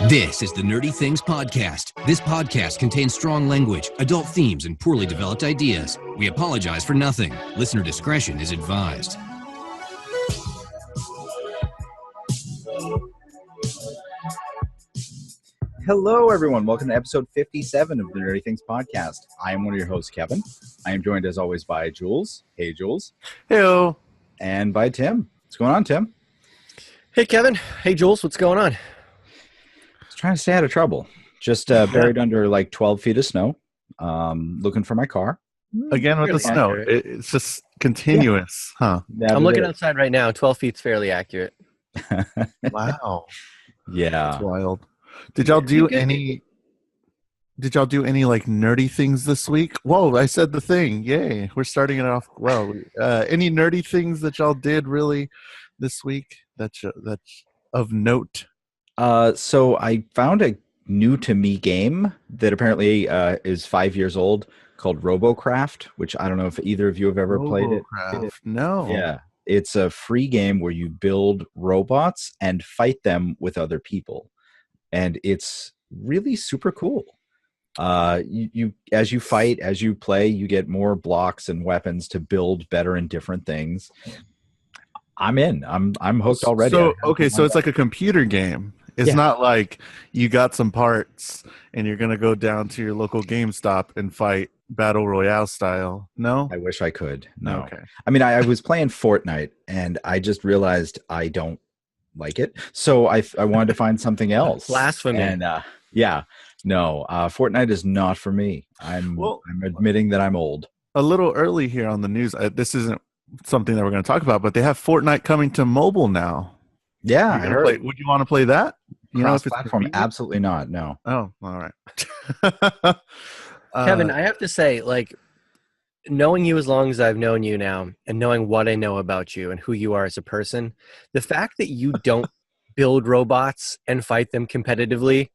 This is the Nerdy Things Podcast. This podcast contains strong language, adult themes, and poorly developed ideas. We apologize for nothing. Listener discretion is advised. Hello, everyone. Welcome to episode 57 of the Nerdy Things Podcast. I am one of your hosts, Kevin. I am joined, as always, by Jules. Hey, Jules. Hello. And by Tim. What's going on, Tim? Hey, Kevin. Hey, Jules. What's going on? Trying to stay out of trouble. Just buried under like 12 feet of snow. Looking for my car. Again with the snow. It's just continuous, huh? I'm looking outside right now. 12 feet's fairly accurate. Wow. Yeah. That's wild. Did y'all do any like nerdy things this week? Whoa, I said the thing. Yay. We're starting it off well. Any nerdy things that y'all did really this week that's of note? So I found a new to me game that apparently is 5 years old called RoboCraft, which I don't know if either of you have ever played it. No. Yeah. It's a free game where you build robots and fight them with other people. And it's really super cool. You as you fight, as you play, you get more blocks and weapons to build better and different things. I'm in. I'm hooked already. So it's like a computer game. It's not like you got some parts and you're going to go down to your local GameStop and fight Battle Royale style. No? I wish I could. No. Okay. I mean, I was playing Fortnite and I just realized I don't like it. So I wanted to find something else. Blasphemy. And Fortnite is not for me. I'm admitting that I'm old. A little early here on the news. This isn't something that we're going to talk about, but they have Fortnite coming to mobile now. Yeah, I heard. Would you want to play that? Cross-platform? Absolutely not. No. Oh, all right. Kevin, I have to say, like, knowing you as long as I've known you now and knowing what I know about you and who you are as a person, the fact that you don't build robots and fight them competitively,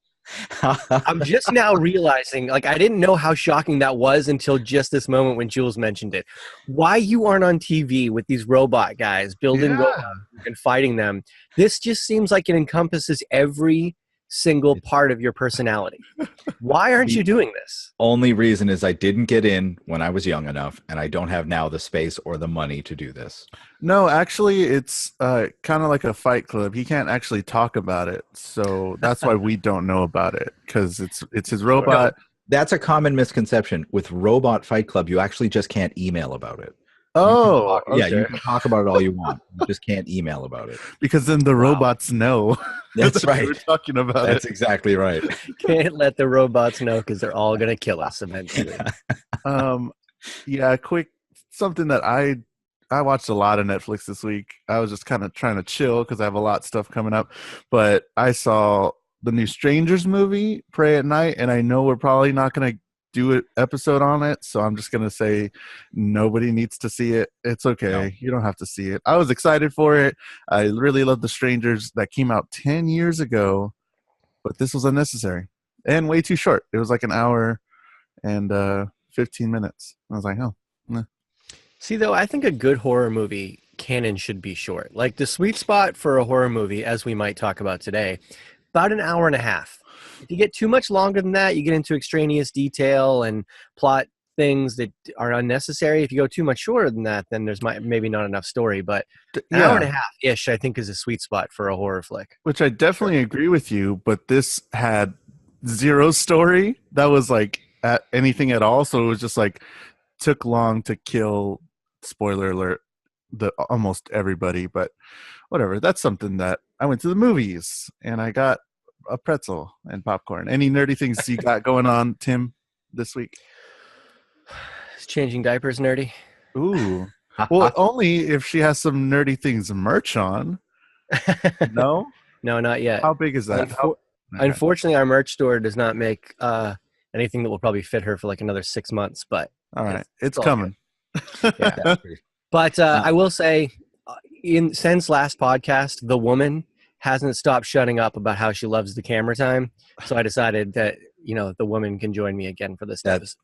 I'm just now realizing, like, I didn't know how shocking that was until just this moment when Jules mentioned it. Why you aren't on TV with these robot guys building robots and fighting them. This just seems like it encompasses every single part of your personality. Why aren't you doing this? Only reason is I didn't get in when I was young enough, and I don't have now the space or the money to do this. No, actually, it's kind of like a Fight Club. He can't actually talk about it, so that's why we don't know about it, because it's his robot. No, that's a common misconception. With Robot Fight Club, you actually just can't email about it. Oh, okay. Yeah, you can talk about it all you want. You just can't email about it. Because then the robots know. That's right. We're talking about That's exactly right. Can't let the robots know because they're all going to kill us eventually. Quick, something that I watched a lot of Netflix this week. I was just kind of trying to chill because I have a lot of stuff coming up. But I saw the new Strangers movie, Pray at Night, and I know we're probably not going to do an episode on it, so I'm just gonna say nobody needs to see it. It's okay. No. You don't have to see it. I was excited for it. I really love The Strangers that came out 10 years ago, but this was unnecessary and way too short. It was like an hour and 15 minutes. I was like, oh. Nah. See, though, I think a good horror movie canon should be short. Like the sweet spot for a horror movie, as we might talk about today, about an hour and a half. If you get too much longer than that, you get into extraneous detail and plot things that are unnecessary. If you go too much shorter than that, then there's maybe not enough story. But an hour and a half-ish, I think, is a sweet spot for a horror flick. Which I definitely agree with you, but this had zero story. That was like anything at all. So it was just like took long to kill, spoiler alert, almost everybody. But whatever. That's something that I went to the movies and I got a pretzel and popcorn. Any nerdy things you got going on, Tim, this week? Is changing diapers nerdy? Ooh. Well, only if she has some nerdy things merch on. No? No, not yet. How big is that? Unfortunately, our merch store does not make anything that will probably fit her for like another 6 months, but all right. It's coming. But I will say, since last podcast, the woman hasn't stopped shutting up about how she loves the camera time. So I decided that, the woman can join me again for this episode.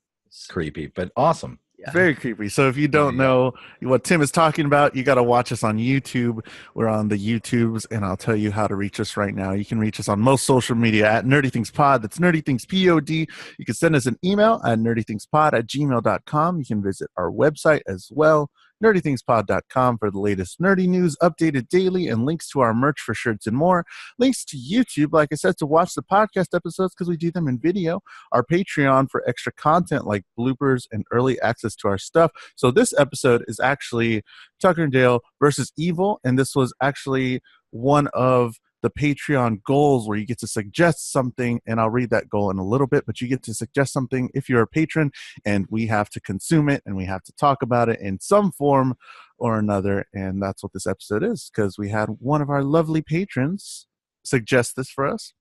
Creepy, but awesome. Very creepy. So if you don't know what Tim is talking about, you got to watch us on YouTube. We're on the YouTubes, and I'll tell you how to reach us right now. You can reach us on most social media at NerdyThingsPod. That's NerdyThingsPod. You can send us an email at nerdythingspod@gmail.com. You can visit our website as well, nerdythingspod.com, for the latest nerdy news, updated daily, and links to our merch for shirts and more. Links to YouTube, like I said, to watch the podcast episodes because we do them in video. Our Patreon for extra content like bloopers and early access to our stuff. So this episode is actually Tucker and Dale versus Evil, and this was actually one of the Patreon goals where you get to suggest something, and I'll read that goal in a little bit, but you get to suggest something if you're a patron, and we have to consume it, and we have to talk about it in some form or another, and that's what this episode is, because we had one of our lovely patrons suggest this for us.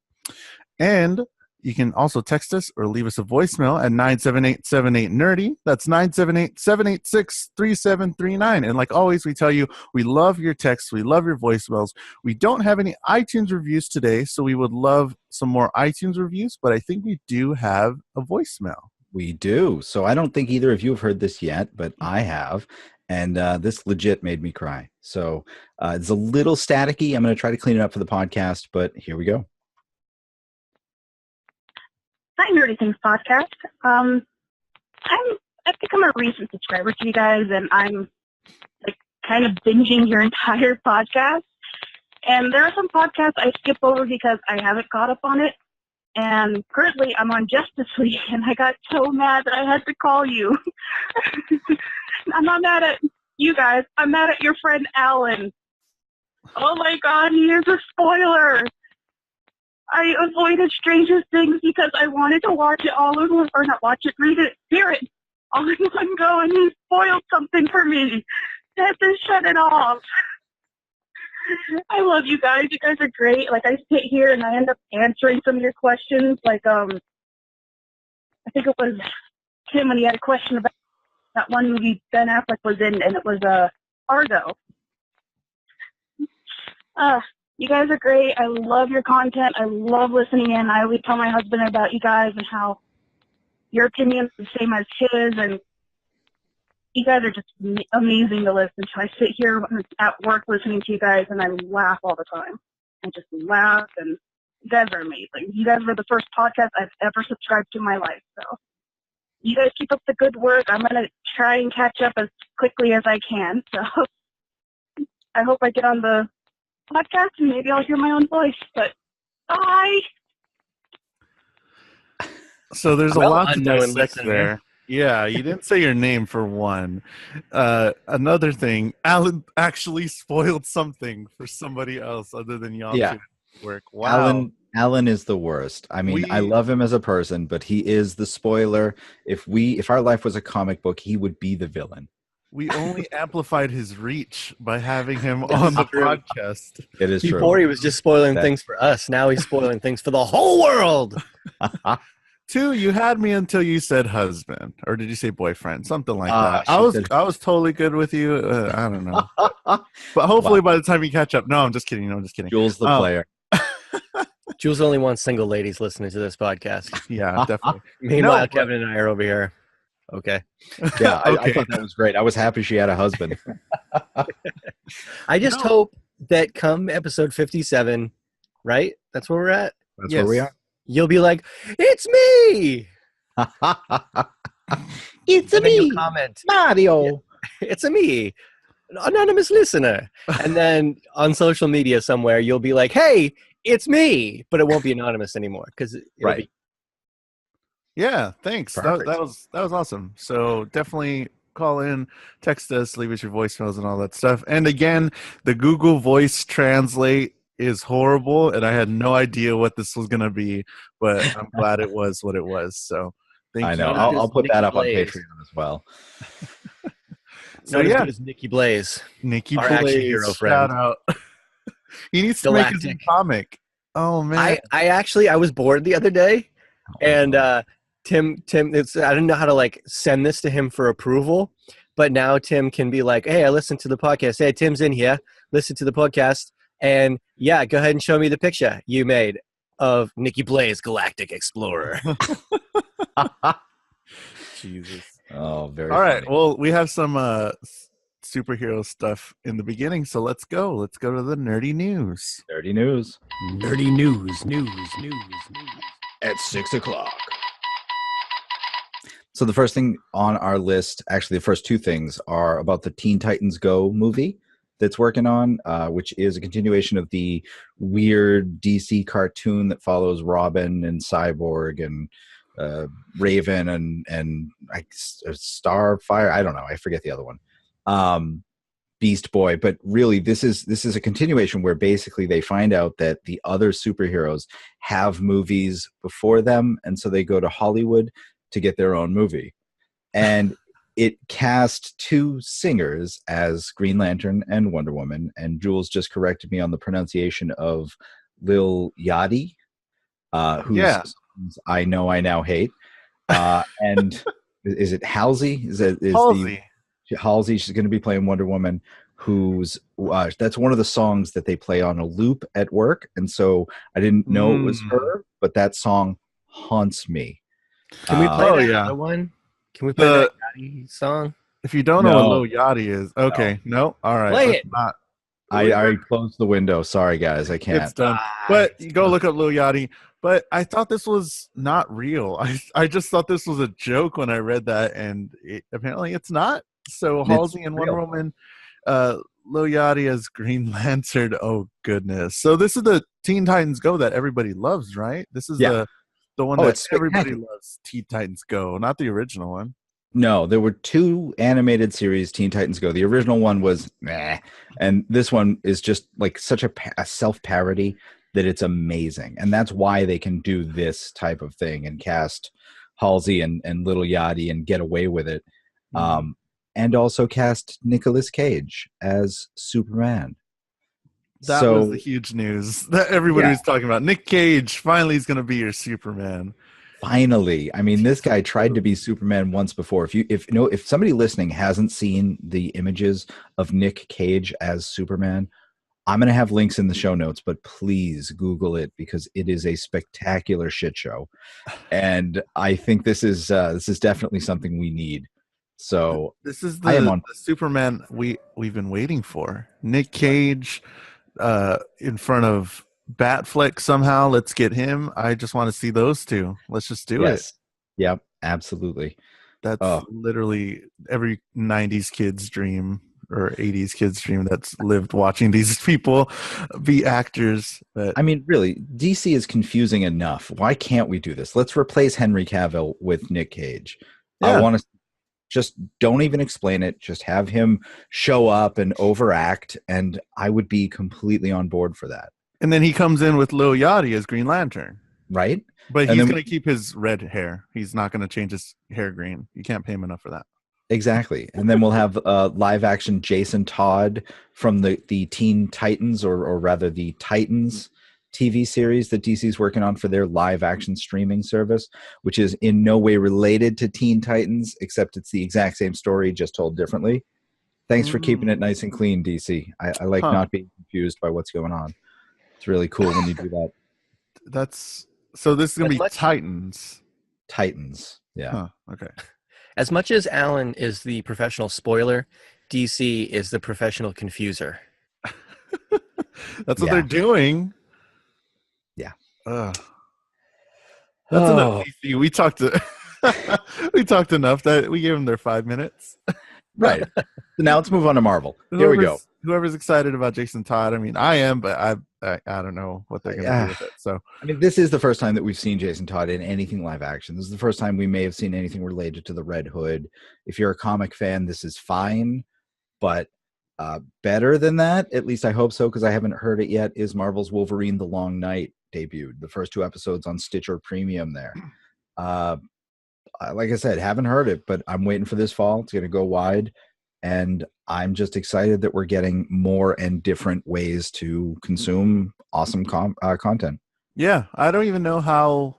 And you can also text us or leave us a voicemail at 978-78-NERDY. That's 978-786-3739. And like always, we tell you, we love your texts. We love your voicemails. We don't have any iTunes reviews today, so we would love some more iTunes reviews, but I think we do have a voicemail. We do. So I don't think either of you have heard this yet, but I have. And this legit made me cry. So it's a little staticky. I'm going to try to clean it up for the podcast, but here we go. Hi, Nerdy Things Podcast. I've become a recent subscriber to you guys, and I'm like kind of binging your entire podcast. And there are some podcasts I skip over because I haven't caught up on it. And currently, I'm on Justice League, and I got so mad that I had to call you. I'm not mad at you guys. I'm mad at your friend Alan. Oh my God, he is a spoiler. I avoided Stranger Things because I wanted to watch it all in one, or not watch it, read it, hear it all in one go, and he spoiled something for me. I had to shut it off. I love you guys. You guys are great. Like, I sit here and I end up answering some of your questions. Like, I think it was Tim when he had a question about that one movie Ben Affleck was in, and it was Argo. You guys are great. I love your content. I love listening in. I always tell my husband about you guys and how your opinion is the same as his, and you guys are just amazing to listen to. I sit here at work listening to you guys, and I laugh all the time. I just laugh, and you guys are amazing. You guys were the first podcast I've ever subscribed to in my life, so you guys keep up the good work. I'm going to try and catch up as quickly as I can, so I hope I get on the podcast and maybe I'll hear my own voice, but bye. So there's a lot to dissect there. Yeah, you didn't say your name for one. Another thing, Alan actually spoiled something for somebody else other than y'all. Yeah. Work. Wow. Alan is the worst. I mean, I love him as a person, but he is the spoiler. If our life was a comic book, he would be the villain. We only amplified his reach by having him on the podcast. It is true. Before he was just spoiling things for us. Now he's spoiling things for the whole world. 2, you had me until you said husband, or did you say boyfriend? Something like that. I was totally good with you. I don't know, but hopefully by the time you catch up. No, I'm just kidding. No, I'm just kidding. Jules the player. Jules only wants single ladies listening to this podcast. Yeah, definitely. Meanwhile, Kevin and I are over here. Okay. Yeah, I thought that was great. I was happy she had a husband. I just hope that come episode 57, right? That's where we're at. That's where we are. You'll be like, "It's me." It's a me. Comment, Mario. Yeah, it's a me, anonymous listener. And then on social media somewhere, you'll be like, "Hey, it's me," but it won't be anonymous anymore because right. Yeah, thanks. That was awesome. So definitely call in, text us, leave us your voicemails and all that stuff. And again, the Google Voice Translate is horrible, and I had no idea what this was going to be, but I'm glad it was what it was. So thank you. I know. I'll put that up on Patreon as well. So yeah, as Nikki Blaze, our action hero friend. Shout out. He needs to make his own comic. Oh man, I was bored the other day, and Tim, I didn't know how to like send this to him for approval, but now Tim can be like, "Hey, I listened to the podcast. Hey, Tim's in here. Listen to the podcast, and yeah, go ahead and show me the picture you made of Nikki Blaze, Galactic Explorer." Jesus. Oh, very All right. funny. Well, we have some superhero stuff in the beginning, so let's go. Let's go to the nerdy news. Dirty news. Nerdy news. At 6 o'clock. So the first thing on our list, actually the first two things, are about the Teen Titans Go movie that's working on, which is a continuation of the weird DC cartoon that follows Robin and Cyborg and Raven and Starfire. I don't know. I forget the other one. Beast Boy. But really, this is a continuation where basically they find out that the other superheroes have movies before them, and so they go to Hollywood to get their own movie. And it cast two singers as Green Lantern and Wonder Woman, and Jules just corrected me on the pronunciation of Lil Yachty, whose songs I know I now hate. And is it Halsey? Halsey. Halsey, she's going to be playing Wonder Woman, who's that's one of the songs that they play on a loop at work, and so I didn't know it was her, but that song haunts me. Can we play that yeah. other one? Can we play that Yachty song? If you don't know what Lil Yachty is, okay, no, all right, Play it. Not. I already closed the window. Sorry, guys, I can't. It's done. But you go look up Lil Yachty. But I thought this was not real. I just thought this was a joke when I read that, and apparently it's not. So Halsey and Wonder Woman, Lil Yachty as Green Lantern. Oh goodness! So this is the Teen Titans Go that everybody loves, right? This is the one that everybody loves. Teen Titans Go, not the original one. No, there were two animated series, Teen Titans Go. The original one was meh, and this one is just like such a self-parody that it's amazing. And that's why they can do this type of thing and cast Halsey and Lil Yachty and get away with it. And also cast Nicolas Cage as Superman. That was the huge news that everybody was talking about. Nick Cage finally is going to be your Superman. Finally. I mean, this guy tried to be Superman once before. If somebody listening hasn't seen the images of Nick Cage as Superman, I'm going to have links in the show notes, but please Google it because it is a spectacular shit show. And I think this is definitely something we need. So this is the Superman we've been waiting for. Nick Cage in front of Batfleck somehow. Let's get him. I just want to see those two. Let's just do it. Yep, absolutely. That's literally every 90s kid's dream or 80s kid's dream that's lived watching these people be actors. But I mean, really, DC is confusing enough. Why can't we do this? Let's replace Henry Cavill with Nick Cage. I want to just don't even explain it. Just have him show up and overact, and I would be completely on board for that. And then he comes in with Lil Yachty as Green Lantern. Right? But he's going to keep his red hair. He's not going to change his hair green. You can't pay him enough for that. Exactly. And then we'll have live action Jason Todd from the Teen Titans, or rather the Titans TV series that DC's working on for their live action streaming service, which is in no way related to Teen Titans, except it's the exact same story, just told differently. Thanks for keeping it nice and clean, DC. I like not being confused by what's going on. It's really cool when you do that. So this is going to be Titans. Titans. Yeah. Huh, okay. As much as Alan is the professional spoiler, DC is the professional confuser. That's what they're doing. Yeah. That's enough. DC. We talked enough that we gave them their 5 minutes. Right. So now let's move on to Marvel. Here we go. Whoever's excited about Jason Todd, I mean, I am, but I don't know what they're going to do with it. So, I mean, this is the first time that we've seen Jason Todd in anything live action. This is the first time we may have seen anything related to the Red Hood. If you're a comic fan, this is fine, but better than that, at least I hope so, because I haven't heard it yet, is Marvel's Wolverine: The Long Night debuted. The first 2 episodes on Stitcher Premium there. Like I said, haven't heard it, but I'm waiting for this fall. It's going to go wide. And I'm just excited that we're getting more and different ways to consume awesome content. Yeah, I don't even know how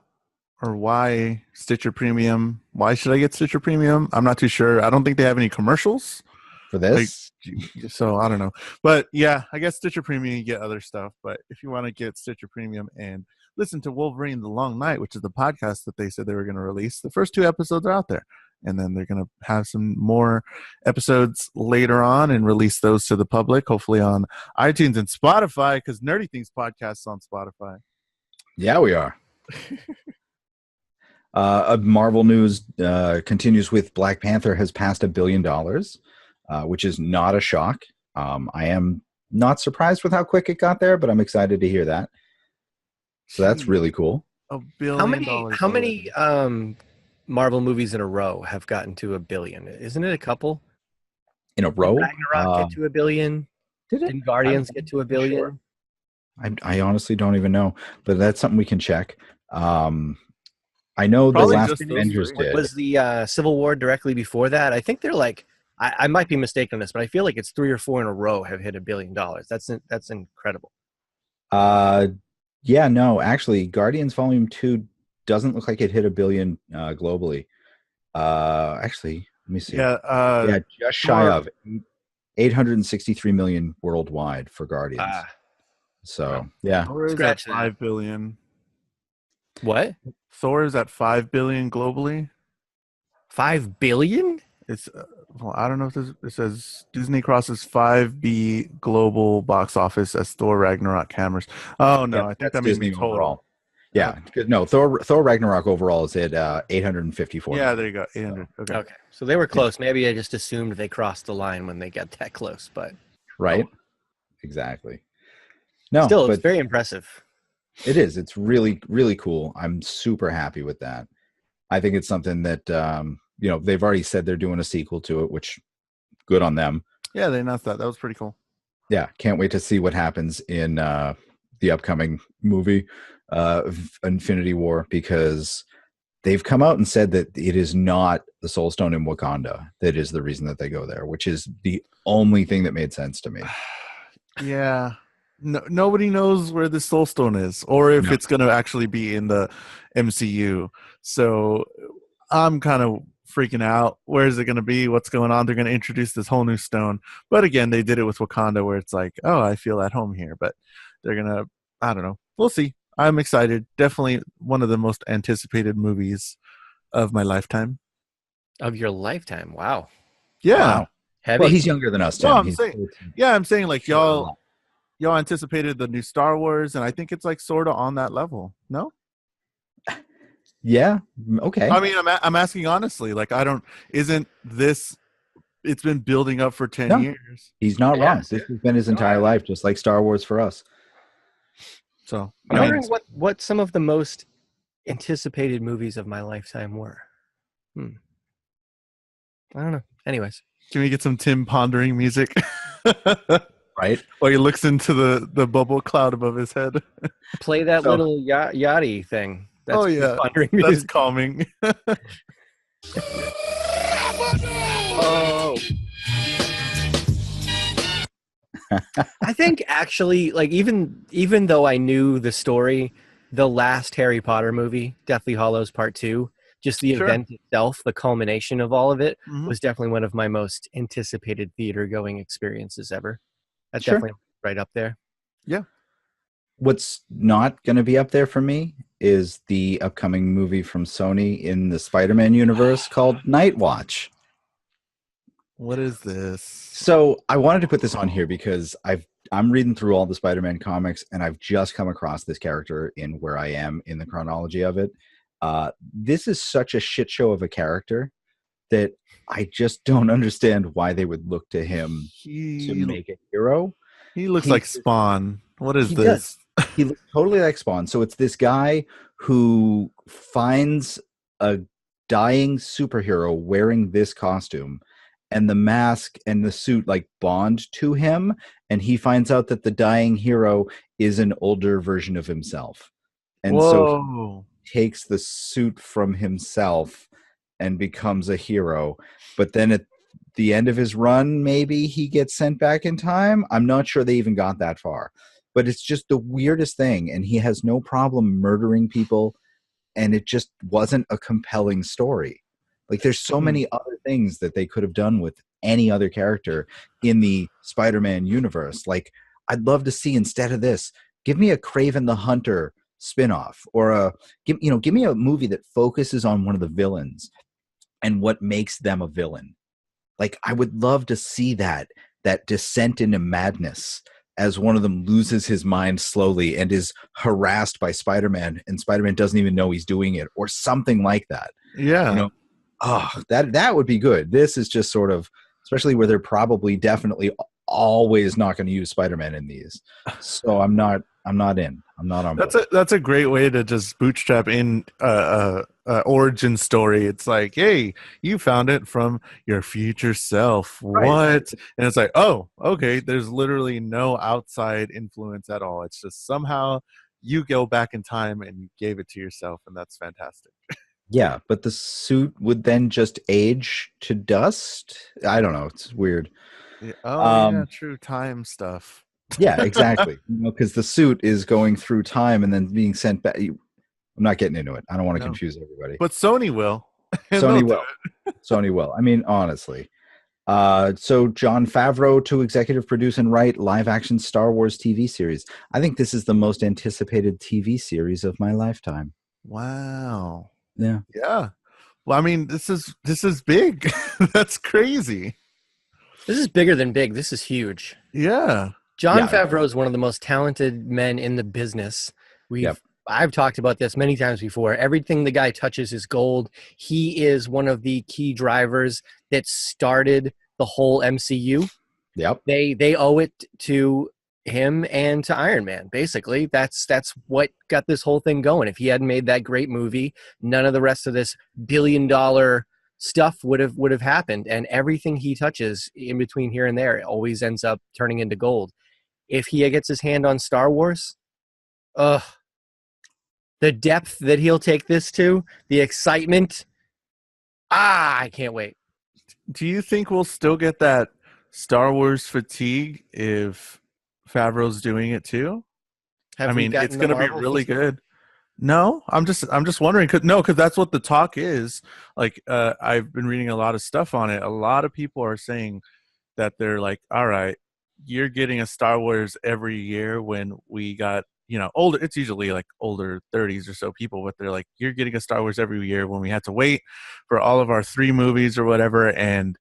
or why Stitcher Premium. Why should I get Stitcher Premium? I'm not too sure. I don't think they have any commercials for this. So I don't know. But yeah, I guess Stitcher Premium, you get other stuff. But if you want to get Stitcher Premium and listen to Wolverine: The Long Night, which is the podcast that they said they were going to release, the first 2 episodes are out there. and then they're going to have some more episodes later on and release those to the public, hopefully on iTunes and Spotify, because Nerdy Things podcast is on Spotify. Yeah, we are. Marvel news continues with Black Panther has passed $1 billion, which is not a shock. I am not surprised with how quick it got there, but I'm excited to hear that. So that's really cool. $1 billion. How many Marvel movies in a row have gotten to $1 billion? Isn't it a couple? In a row? Did Ragnarok get to $1 billion? Didn't Guardians get to $1 billion? Sure. I honestly don't even know, but that's something we can check. I know Probably the last just those Avengers three. did. Was the Civil War directly before that? I think they're like, I might be mistaken on this, but I feel like it's 3 or 4 in a row have hit $1 billion. That's incredible. Yeah, no, actually, Guardians Volume 2 doesn't look like it hit $1 billion globally. Actually, let me see. Yeah, just shy of 863 million worldwide for Guardians. So, yeah. Thor is Scratch at that. 5 billion. What? Thor is at 5 billion globally. 5 billion? It's well, I don't know if it says Disney crosses 5B global box office as Thor Ragnarok hammers. Oh no, Yeah, I think that's that means Disney total. overall. Yeah, no, Thor Ragnarok overall is at 854. Yeah, there you go. 800. Okay. Okay, so they were close. Maybe I just assumed they crossed the line when they got that close, but Right? Exactly. No, still, but it's very impressive. it is. It's really, really cool. I'm super happy with that. I think it's something that, they've already said they're doing a sequel to it, which good on them. Yeah, they announced that. That was pretty cool. Yeah, can't wait to see what happens in the upcoming movie, Infinity War, because they've come out and said that it is not the Soul Stone in Wakanda that is the reason that they go there, which is the only thing that made sense to me. Yeah. No, nobody knows where the Soul Stone is or if it's going to actually be in the MCU. So I'm kind of freaking out. Where is it going to be? What's going on? They're going to introduce this whole new stone. But again, they did it with Wakanda where it's like, oh, I feel at home here. But they're going to, I don't know. We'll see. I'm excited. Definitely one of the most anticipated movies of my lifetime. Of your lifetime. Wow. Yeah. Wow. Heavy. Well, he's younger than us, Tim. No, I'm He's saying, I'm saying like y'all anticipated the new Star Wars, and I think it's like sort of on that level. No? Yeah. Okay. I mean, I'm asking honestly. Like, isn't this? It's been building up for 10 years. He's not wrong. Yes. This has been his entire life, just like Star Wars for us. So I'm wondering what some of the most anticipated movies of my lifetime were. I don't know. Anyways. Can we get some Tim pondering music? Right? While he looks into the bubble cloud above his head. Play that little Yachty thing. That's pondering That's music. calming. Oh. I think actually, like even though I knew the story, the last Harry Potter movie, Deathly Hallows Part 2, just the event itself, the culmination of all of it, was definitely one of my most anticipated theater-going experiences ever. That's definitely right up there. Yeah. What's not going to be up there for me is the upcoming movie from Sony in the Spider-Man universe called Night Watch. What is this? So I wanted to put this on here because I'm reading through all the Spider-Man comics, and I've just come across this character in where I am in the chronology of it. This is such a shit show of a character that I just don't understand why they would look to him to make a hero. He looks like Spawn. What is this? He looks totally like Spawn. So it's this guy who finds a dying superhero wearing this costume, and the mask and the suit like bond to him, and he finds out that the dying hero is an older version of himself. And so he takes the suit from himself and becomes a hero. But then at the end of his run, maybe he gets sent back in time. I'm not sure they even got that far. But it's just the weirdest thing, and he has no problem murdering people, and it just wasn't a compelling story. Like, there's so many other things that they could have done with any other character in the Spider-Man universe. Like, I'd love to see, instead of this, give me a Kraven the Hunter spinoff, or give me a movie that focuses on one of the villains and what makes them a villain. Like, I would love to see that descent into madness as one of them loses his mind slowly and is harassed by Spider-Man, and Spider-Man doesn't even know he's doing it, or something like that. Yeah. You know, that would be good. This is just sort of, especially where they're probably definitely always not going to use Spider-Man in these. So I'm not in. I'm not on board. That's a great way to just bootstrap in origin story. It's like, hey, you found it from your future self. Right. What? And it's like, oh, okay. There's literally no outside influence at all. It's just somehow you go back in time and you gave it to yourself, and that's fantastic. Yeah, but the suit would then just age to dust. I don't know. It's weird. Yeah. Oh, yeah, true time stuff. Yeah, exactly. Because the suit is going through time and then being sent back. I'm not getting into it. I don't want to confuse everybody. But Sony will. Sony will. Sony will. I mean, honestly. So Jon Favreau to executive produce and write live-action Star Wars TV series. I think this is the most anticipated TV series of my lifetime. Wow. Yeah. Yeah. Well, I mean, this is big. That's crazy. This is bigger than big. This is huge. Yeah. Jon Favreau is one of the most talented men in the business. I've talked about this many times before. Everything the guy touches is gold. He is one of the key drivers that started the whole MCU. Yep. They owe it to him and to Iron Man. Basically, that's what got this whole thing going. If he hadn't made that great movie, none of the rest of this billion-dollar stuff would have happened. And everything he touches in between here and there, it always ends up turning into gold. If he gets his hand on Star Wars, the depth that he'll take this to, the excitement, I can't wait. Do you think we'll still get that Star Wars fatigue if Favreau's doing it too? I mean, it's going to be really good. No, I'm just wondering. Because that's what the talk is. Like, I've been reading a lot of stuff on it. A lot of people are saying that they're like, all right, you're getting a Star Wars every year when we got, older. It's usually like older 30s or so people, but they're like, you're getting a Star Wars every year when we had to wait for all of our 3 movies or whatever. And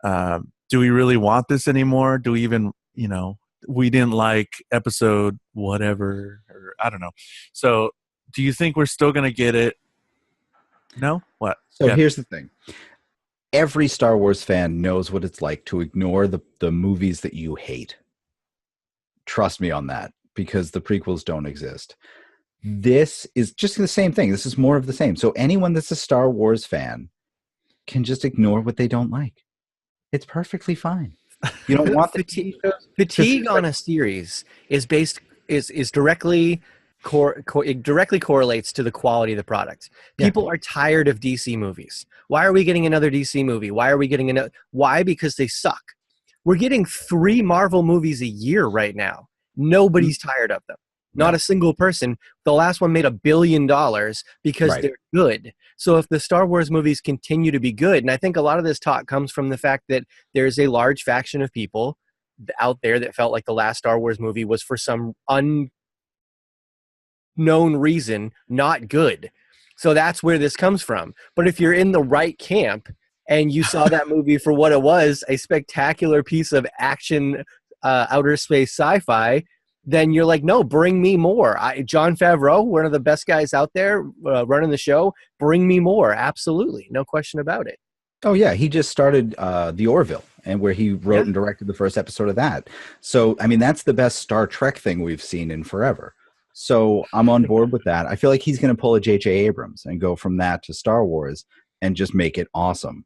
do we really want this anymore? Do we even, we didn't like episode whatever, or I don't know. So do you think we're still going to get it? No? What? So here's the thing. Every Star Wars fan knows what it's like to ignore the movies that you hate. Trust me on that, because the prequels don't exist. This is just the same thing. This is more of the same. So anyone that's a Star Wars fan can just ignore what they don't like. It's perfectly fine. You don't want fatigue on a series is directly it directly correlates to the quality of the product. People are tired of DC movies. Why are we getting another DC movie? Why are we getting another? Why? Because they suck. We're getting 3 Marvel movies a year right now. Nobody's tired of them. Not a single person. The last one made $1 billion because they're good. So if the Star Wars movies continue to be good, and I think a lot of this talk comes from the fact that there's a large faction of people out there that felt like the last Star Wars movie was for some unknown reason not good. So that's where this comes from. But if you're in the right camp and you saw that movie for what it was, a spectacular piece of action, outer space sci-fi, then you're like, no, bring me more. Jon Favreau, one of the best guys out there running the show, bring me more. Absolutely. No question about it. Oh, yeah. He just started The Orville, and where he wrote and directed the first episode of that. So, I mean, that's the best Star Trek thing we've seen in forever. So I'm on board with that. I feel like he's going to pull a J.J. Abrams and go from that to Star Wars and just make it awesome.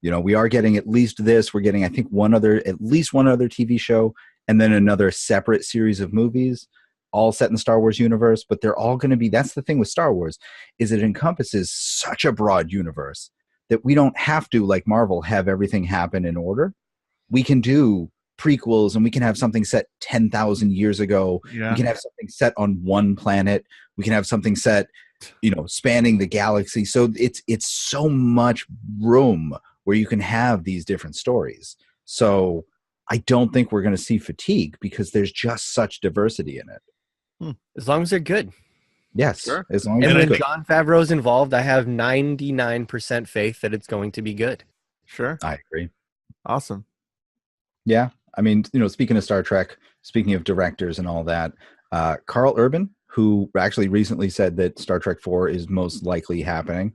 We are getting at least this. We're getting, I think, at least one other TV show, and then another separate series of movies, all set in the Star Wars universe. But they're all going to be, that's the thing with Star Wars, is it encompasses such a broad universe that we don't have to, like Marvel, have everything happen in order. We can do prequels, and we can have something set 10,000 years ago. We can have something set on one planet. We can have something set, spanning the galaxy. So it's so much room where you can have these different stories. So I don't think we're going to see fatigue because there's just such diversity in it. As long as they're good. Yes, Sure. as long as And it's when good. Jon Favreau's involved, I have 99% faith that it's going to be good. Sure. I agree. Awesome. Yeah, I mean, speaking of Star Trek, speaking of directors and all that, Carl Urban, who actually recently said that Star Trek 4 is most likely happening,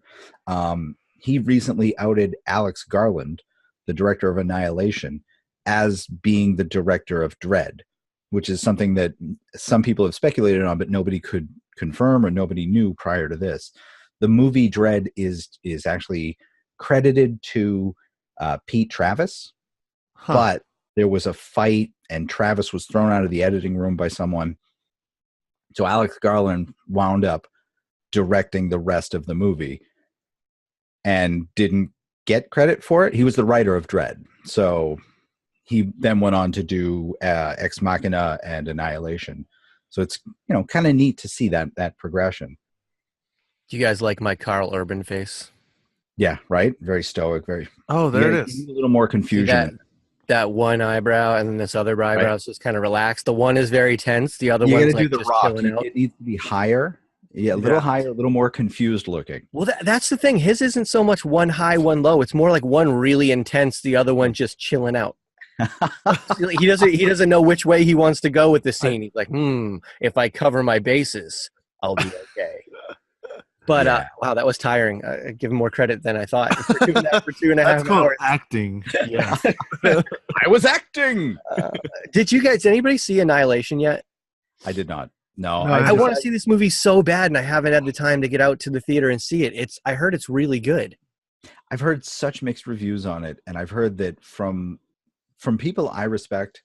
he recently outed Alex Garland, the director of Annihilation, as being the director of Dread, which is something that some people have speculated on, but nobody could confirm or nobody knew prior to this. The movie Dread is actually credited to Pete Travis, but there was a fight and Travis was thrown out of the editing room by someone. So Alex Garland wound up directing the rest of the movie and didn't get credit for it. He was the writer of Dread. So he then went on to do Ex Machina and Annihilation. So it's, kind of neat to see that progression. Do you guys like my Carl Urban face? Yeah, right? Very stoic, very. Oh, there Yeah, it is. a little more See confusion. that one eyebrow and then this other eyebrow is just kind of relaxed. The one is very tense. The other You one's got to like do the just rock. chilling out. It needs to be higher. Yeah, a little higher, a little more confused looking. Well, that's the thing. His isn't so much one high, one low. It's more like one really intense, the other one just chilling out. He doesn't know which way he wants to go with the scene. He's like, if I cover my bases, I'll be okay. But wow, that was tiring. I give him more credit than I thought for two and a That's half called hours. acting. Yeah. I was acting. Did anybody see Annihilation yet? I did not. No, I want to see this movie so bad, and I haven't had the time to get out to the theater and see it. I heard it's really good. I've heard such mixed reviews on it, and I've heard that from people I respect,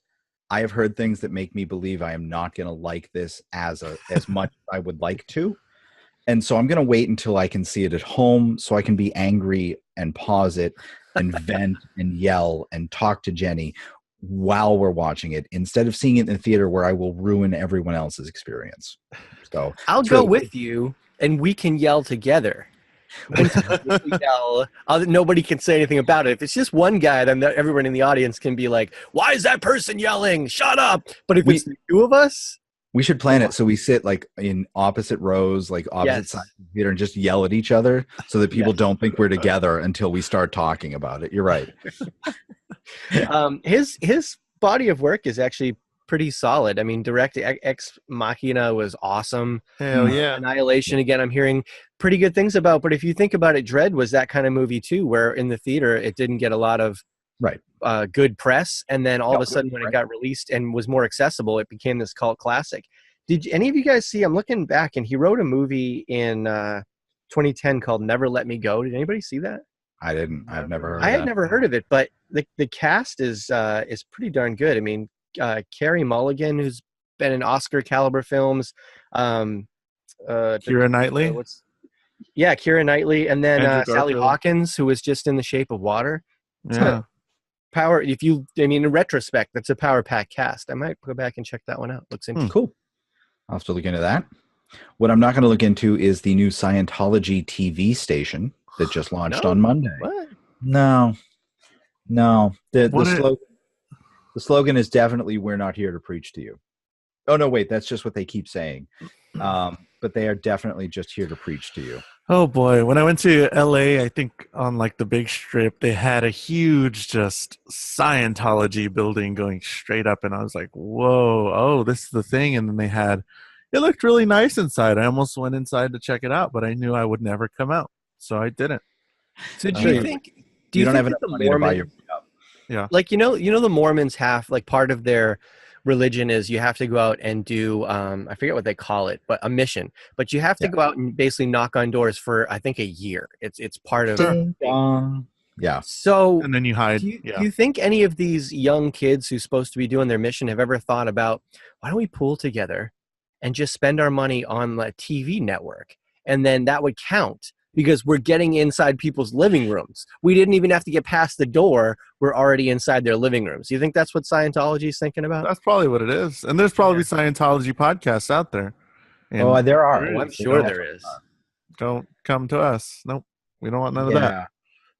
I have heard things that make me believe I am not going to like this as much as I would like to. And so I'm going to wait until I can see it at home so I can be angry and pause it and vent and yell and talk to Jenny while we're watching it instead of seeing it in the theater where I will ruin everyone else's experience. So I'll go with you and we can yell together. When we yell, nobody can say anything about it. If it's just one guy, then everyone in the audience can be like, why is that person yelling? Shut up. But if it's the two of us, we should plan it so we sit like in opposite rows, like opposite sides of the theater, and just yell at each other so that people don't think we're together until we start talking about it. You're right. His body of work is actually pretty solid. I mean, direct Ex Machina was awesome. Hell yeah. Annihilation, again, I'm hearing pretty good things about. But if you think about it, Dread was that kind of movie too, where in the theater it didn't get a lot of good press, and then all of a sudden when it got released and was more accessible, it became this cult classic. Did any of you guys see? I'm looking back, and he wrote a movie in 2010 called Never Let Me Go. Did anybody see that? I didn't. I've never heard. I had never heard of it, but the cast is pretty darn good. I mean, Carey Mulligan, who's been in Oscar caliber films, Keira Knightley. Keira Knightley, and then Sally Garfield. Hawkins, who was just in The Shape of Water. Yeah. In retrospect, that's a power pack cast. I might go back and check that one out. Looks interesting. Cool. I'll have to look into that. What I'm not going to look into is the new Scientology TV station that just launched on Monday. What? No. The slogan is definitely "We're not here to preach to you." Oh no, wait, that's just what they keep saying. But they are definitely just here to preach to you. Oh boy, when I went to LA, I think on like the big strip, they had a huge just Scientology building going straight up, and I was like, whoa, oh, this is the thing. And then it looked really nice inside. I almost went inside to check it out, but I knew I would never come out, so I didn't. So do you think you don't have that enough money to buy your Yeah. like the Mormons have, like, part of their religion is you have to go out and do I forget what they call it, but a mission. But you have to go out and basically knock on doors for I think a year. It's part of yeah. So and then you hide. Do you think any of these young kids who's supposed to be doing their mission have ever thought about, why don't we pool together and just spend our money on a TV network, and then that would count? Because we're getting inside people's living rooms. We didn't even have to get past the door. We're already inside their living rooms. Do you think that's what Scientology is thinking about? That's probably what it is. And there's probably Scientology podcasts out there. And there are. I'm sure there is. Don't come to us. Nope. We don't want none of that.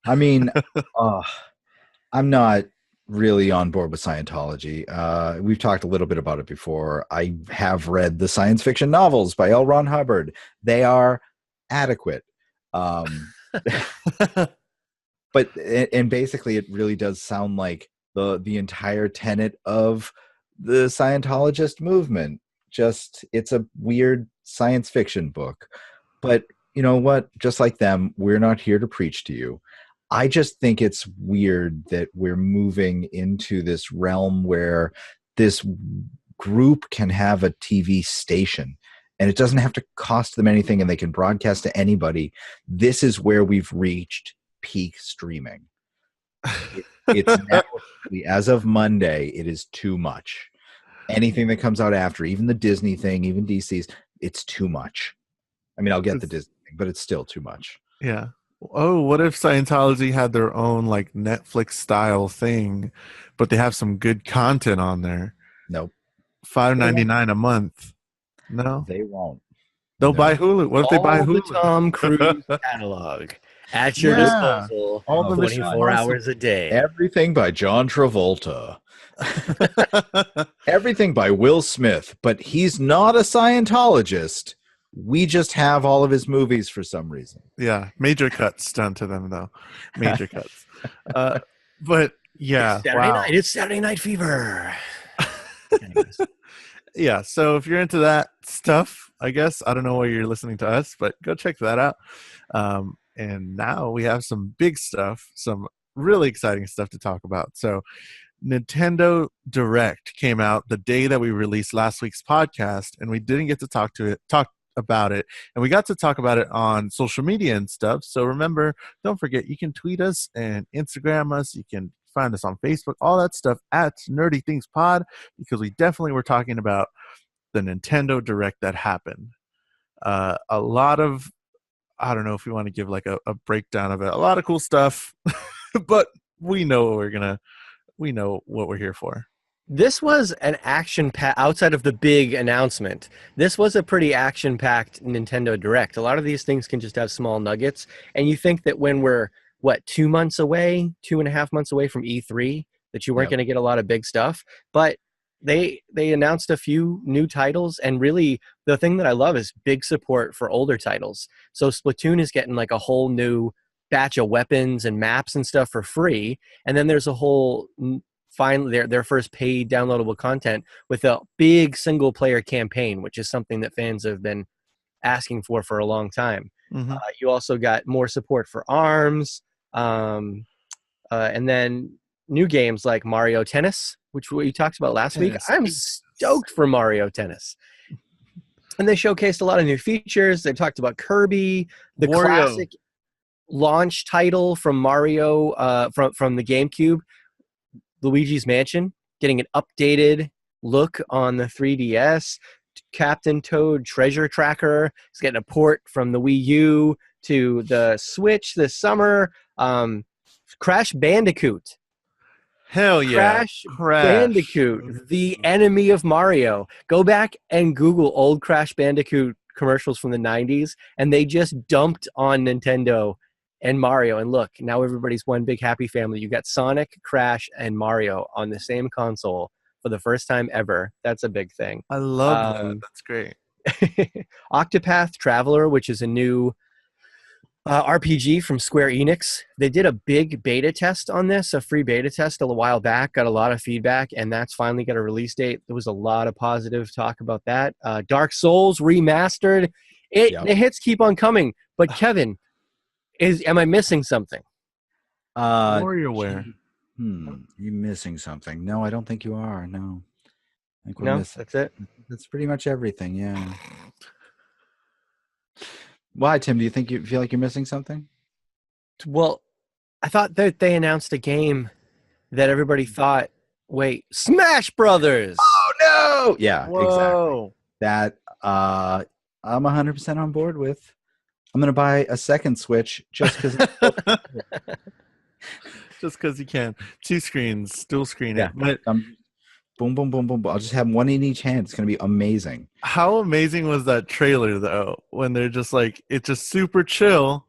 I mean, I'm not really on board with Scientology. We've talked a little bit about it before. I have read the science fiction novels by L. Ron Hubbard. They are adequate. But basically it really does sound like the entire tenet of the Scientologist movement. Just, it's a weird science fiction book. But you know what? Just like them, we're not here to preach to you. I just think it's weird that we're moving into this realm where this group can have a TV station and it doesn't have to cost them anything and they can broadcast to anybody. This is where we've reached peak streaming. It's now, as of Monday, it is too much. Anything that comes out after, even the Disney thing, even DC's, it's too much. I mean, I'll get the Disney thing, but it's still too much. Yeah. Oh, what if Scientology had their own like Netflix style thing, but they have some good content on there? Nope. $5.99 a month. No, they won't. They'll buy Hulu. What if they buy Hulu? The Tom Cruise catalog at your disposal, all the 24 hours a day. Everything by John Travolta. Everything by Will Smith, but he's not a Scientologist. We just have all of his movies for some reason. Yeah, major cuts done to them though. Major cuts. But yeah, it's Saturday night. It's Saturday Night Fever. Yeah, so if you're into that stuff, I guess, I don't know why you're listening to us, but go check that out. And now we have some big stuff, some really exciting stuff to talk about. So Nintendo Direct came out the day that we released last week's podcast, and we didn't get to talk about it, and we got to talk about it on social media and stuff. So remember, don't forget, you can tweet us and Instagram us. You can find us on Facebook, all that stuff at Nerdy Things Pod, because we definitely were talking about the Nintendo Direct that happened. A lot of, I don't know if you want to give like a breakdown of it, a lot of cool stuff, but we know what we're here for. This was an action-packed, outside of the big announcement, this was a pretty action-packed Nintendo Direct. A lot of these things can just have small nuggets, and you think that when we're, 2.5 months away from E3, that you weren't going to get a lot of big stuff, but they announced a few new titles, and really the thing that I love is big support for older titles. So Splatoon is getting like a whole new batch of weapons and maps and stuff for free, and then there's a whole finally their first paid downloadable content with a big single player campaign, which is something that fans have been asking for a long time. Mm-hmm. You also got more support for ARMS, and then new games like Mario Tennis, which we talked about last week. I'm stoked for Mario Tennis. And they showcased a lot of new features. They talked about Kirby, the classic launch title from Mario from the GameCube, Luigi's Mansion, getting an updated look on the 3DS. Captain Toad Treasure Tracker is getting a port from the Wii U to the Switch this summer. Crash Bandicoot. Hell yeah. Crash Bandicoot, the enemy of Mario. Go back and Google old Crash Bandicoot commercials from the 90s, and they just dumped on Nintendo and Mario. And look, now everybody's one big happy family. You got Sonic, Crash, and Mario on the same console for the first time ever. That's a big thing. I love that. That's great. Octopath Traveler, which is a new RPG from Square Enix. They did a big beta test on this, a free beta test a while back, got a lot of feedback, and that's finally got a release date. There was a lot of positive talk about that. Dark Souls Remastered. The hits keep on coming. But Kevin, am I missing something? WarioWare. You're missing something. No, I don't think you are. No. I think we're missing. That's it? That's pretty much everything, yeah. Why, Tim? Do you feel like you're missing something? Well, I thought that they announced a game that everybody thought, Smash Brothers! Oh, no! Yeah, Whoa. Exactly. That I'm 100% on board with. I'm going to buy a second Switch just because. Just because you can. 2 screens, dual screen it. But boom, boom, boom, boom, boom. I'll just have one in each hand. It's going to be amazing. How amazing was that trailer, though, when they're just like, it's just super chill.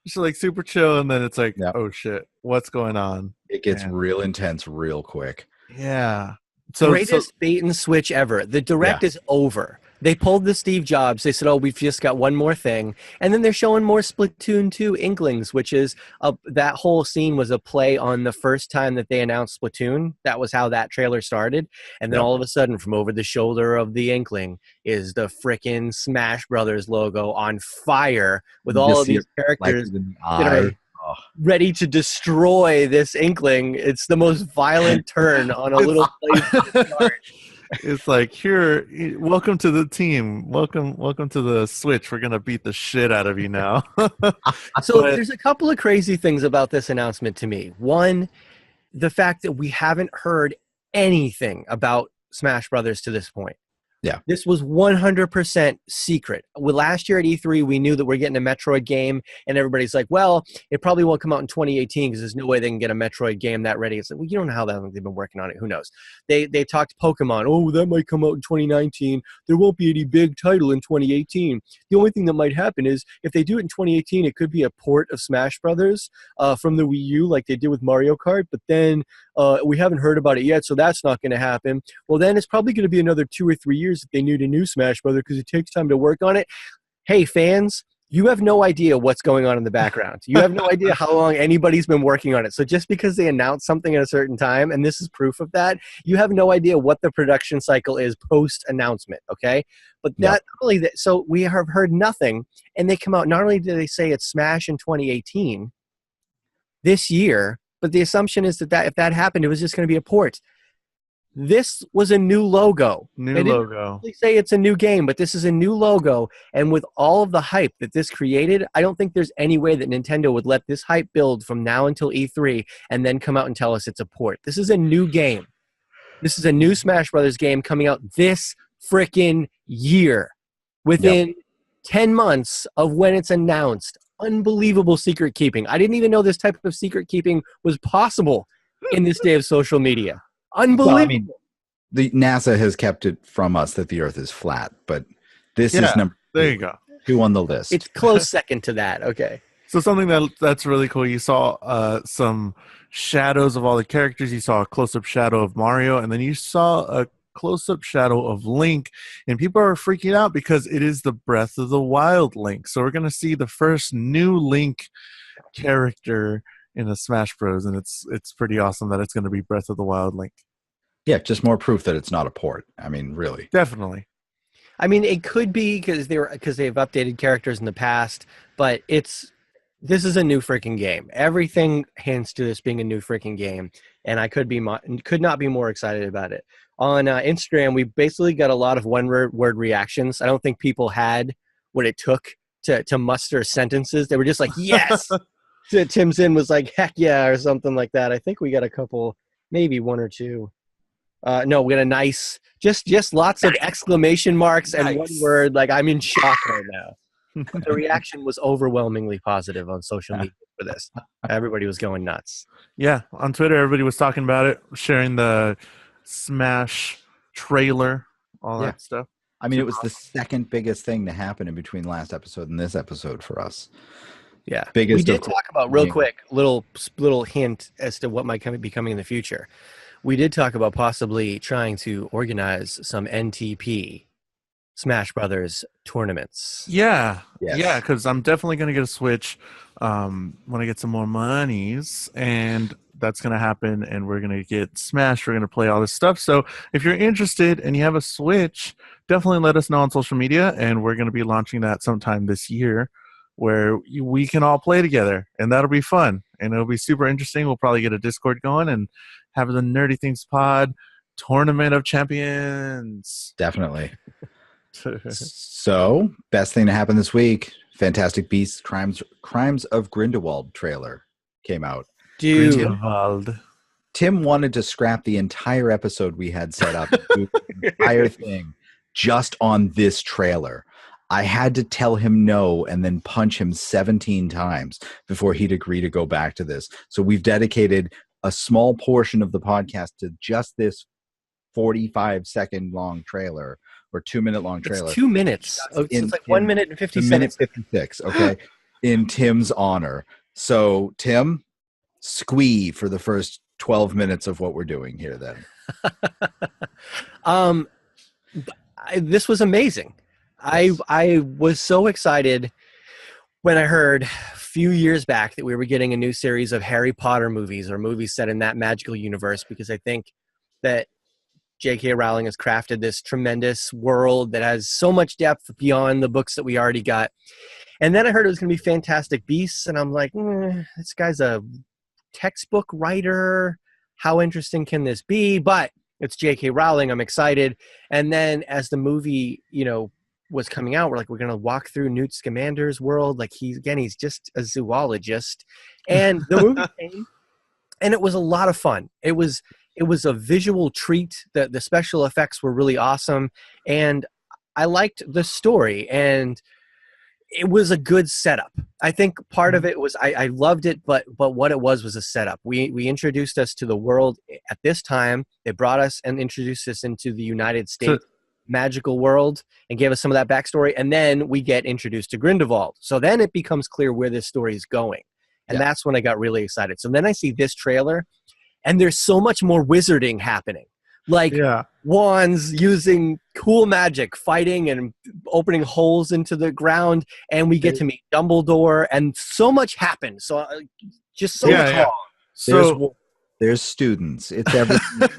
Just like super chill, and then it's like, Yep. oh shit, what's going on? It gets Man. real intense real quick. Yeah. So Greatest bait and switch ever. The direct is over. They pulled the Steve Jobs. They said, "Oh, we've just got one more thing," and then they're showing more Splatoon 2 Inklings, which is that whole scene was a play on the first time that they announced Splatoon. That was how that trailer started, and then all of a sudden, from over the shoulder of the Inkling is the frickin' Smash Brothers logo on fire with all of these characters that are ready to destroy this Inkling. It's the most violent turn on a little place. It's like, here, welcome to the team. Welcome to the Switch. We're gonna beat the shit out of you now. So there's a couple of crazy things about this announcement to me. One, the fact that we haven't heard anything about Smash Brothers to this point. Yeah. This was 100% secret. Last year at E3, we knew that we're getting a Metroid game, and everybody's like, well, it probably won't come out in 2018 because there's no way they can get a Metroid game that ready. It's like, well, you don't know how long they've been working on it. Who knows? They talked Pokemon. Oh, that might come out in 2019. There won't be any big title in 2018. The only thing that might happen is if they do it in 2018, it could be a port of Smash Brothers from the Wii U like they did with Mario Kart, but then we haven't heard about it yet, so that's not going to happen. Well, then it's probably going to be another 2 or 3 years if they need a new Smash Brother because it takes time to work on it. Hey, fans, you have no idea what's going on in the background. You have no idea how long anybody's been working on it. So just because they announce something at a certain time, and this is proof of that, you have no idea what the production cycle is post-announcement, okay? But not only that, so we have heard nothing, and they come out, not only do they say it's Smash in 2018 this year, but the assumption is that if that happened, it was just going to be a port. This was a new logo. They didn't really say it's a new game, but this is a new logo. And with all of the hype that this created, I don't think there's any way that Nintendo would let this hype build from now until E3 and then come out and tell us it's a port. This is a new game. This is a new Smash Brothers game coming out this frickin' year. Within 10 months of when it's announced. Unbelievable secret keeping. I didn't even know this type of secret keeping was possible in this day of social media. Unbelievable. Well, I mean, the NASA has kept it from us that the Earth is flat, but this is number there you go. 2 on the list. It's close second to that. Okay. So something that's really cool. You saw some shadows of all the characters. You saw a close-up shadow of Mario, and then you saw a close-up shadow of Link, and people are freaking out because it is the Breath of the Wild Link. So we're going to see the first new Link character in the Smash Bros, and it's pretty awesome that it's going to be Breath of the Wild Link. Yeah, just more proof that it's not a port. I mean, really. Definitely. I mean, it could be because they've updated characters in the past, but this is a new freaking game. Everything hints to this being a new freaking game, and I could not be more excited about it. On Instagram, we basically got a lot of one-word reactions. I don't think people had what it took to muster sentences. They were just like, yes! Tim Zinn was like, heck yeah, or something like that. I think we got a couple, maybe 1 or 2. No, we got a nice, just lots of exclamation marks and one word. Like, I'm in shock right now. The reaction was overwhelmingly positive on social media for this. Everybody was going nuts. Yeah, on Twitter, everybody was talking about it, sharing the Smash trailer, all that stuff. I mean, it was the second biggest thing to happen in between last episode and this episode for us. Yeah, biggest. We did talk about real quick, little hint as to what might be coming in the future. We did talk about possibly trying to organize some NTP Smash Brothers tournaments. Yeah, because I'm definitely going to get a Switch when I get some more monies, and that's going to happen, and we're going to get Smash. We're going to play all this stuff. So if you're interested and you have a Switch, definitely let us know on social media, and we're going to be launching that sometime this year where we can all play together, and that'll be fun, and it'll be super interesting. We'll probably get a Discord going and have the Nerdy Things Pod Tournament of Champions. Definitely. So, best thing to happen this week, Fantastic Beasts Crimes of Grindelwald trailer came out. Dude. Grindelwald. Tim wanted to scrap the entire episode we had set up, the entire thing, just on this trailer. I had to tell him no and then punch him 17 times before he'd agree to go back to this. So we've dedicated a small portion of the podcast to just this 45-second long trailer or 2-minute long trailer. It's 2 minutes. It's like 1 minute and 50 seconds. 56, okay? in Tim's honor. So, Tim, squee for the first 12 minutes of what we're doing here then. This was amazing. Yes. I was so excited when I heard a few years back that we were getting a new series of Harry Potter movies or movies set in that magical universe, because I think that J.K. Rowling has crafted this tremendous world that has so much depth beyond the books that we already got. And then I heard it was going to be Fantastic Beasts, and I'm like, this guy's a textbook writer. How interesting can this be? But it's J.K. Rowling. I'm excited. And then as the movie, was coming out, we're going to walk through Newt Scamander's world. Like he's just a zoologist. And the movie came, and it was a lot of fun. It was a visual treat. The special effects were really awesome. And I liked the story, and it was a good setup. I think part of it was I loved it, but what it was a setup. We introduced us to the world at this time. They brought us and introduced us into the United States magical world and gave us some of that backstory, and then we get introduced to Grindelwald. So then it becomes clear where this story is going, and that's when I got really excited. So then I see this trailer, and there's so much more wizarding happening. Like wands, using cool magic, fighting and opening holes into the ground, and we get to meet Dumbledore, and so much happened. So just so much wrong. So there's students. It's everything.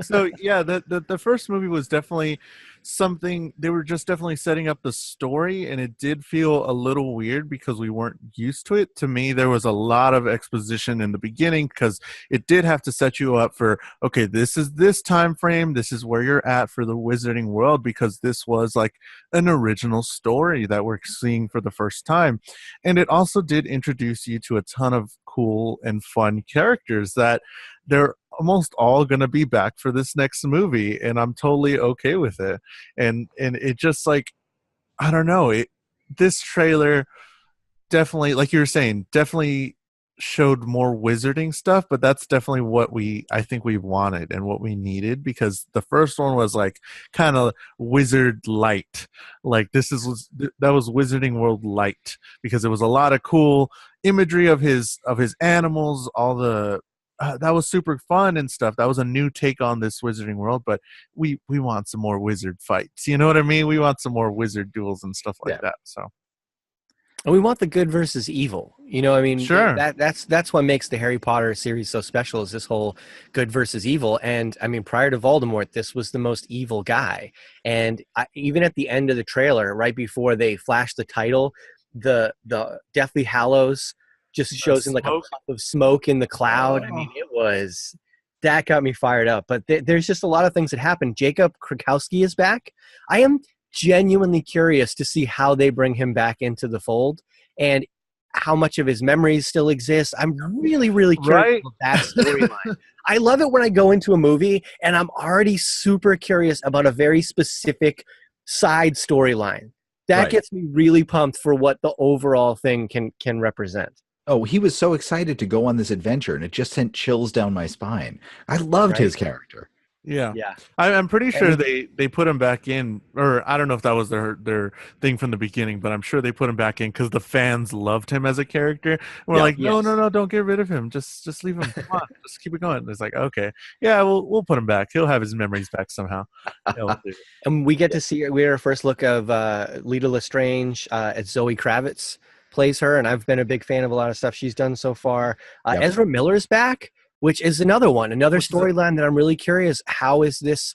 So yeah, the first movie was definitely something. They were just definitely setting up the story, and it did feel a little weird because we weren't used to it. To me, there was a lot of exposition in the beginning because it did have to set you up for, okay, this is this time frame, this is where you're at for the wizarding world, because this was like an original story that we're seeing for the first time. And it also did introduce you to a ton of cool and fun characters that they're almost all going to be back for this next movie, and I'm totally okay with it. And it just, like, I don't know, this trailer definitely, like you were saying, definitely showed more wizarding stuff, but that's definitely what I think we wanted and what we needed, because the first one was like kind of wizard light. Like that was Wizarding World light, because it was a lot of cool imagery of his animals, all the that was super fun and stuff. That was a new take on this Wizarding World, but we want some more wizard fights. You know what I mean? We want some more wizard duels and stuff like that. So. And we want the good versus evil. You know, I mean, sure. That's what makes the Harry Potter series so special, is this whole good versus evil. And I mean, prior to Voldemort, this was the most evil guy. And even at the end of the trailer, right before they flash the title, the Deathly Hallows just shows in like a puff of smoke in the cloud. I mean, that got me fired up. But there's just a lot of things that happen. Jacob Krakowski is back. I am genuinely curious to see how they bring him back into the fold and how much of his memories still exist. I'm really, really curious about that storyline. I love it when I go into a movie and I'm already super curious about a very specific side storyline. That gets me really pumped for what the overall thing can represent. Oh, he was so excited to go on this adventure, and it just sent chills down my spine. I loved his character. Yeah. I'm pretty sure they put him back in, or I don't know if that was their thing from the beginning, but I'm sure they put him back in because the fans loved him as a character. And we're like, no, don't get rid of him. Just leave him. Come on, just keep it going. And it's like, okay, yeah, we'll put him back. He'll have his memories back somehow. And we get to see our first look of Lita Lestrange as Zoe Kravitz plays her, and I've been a big fan of a lot of stuff she's done so far. Ezra Miller's back, which is another storyline that I'm really curious. How is this,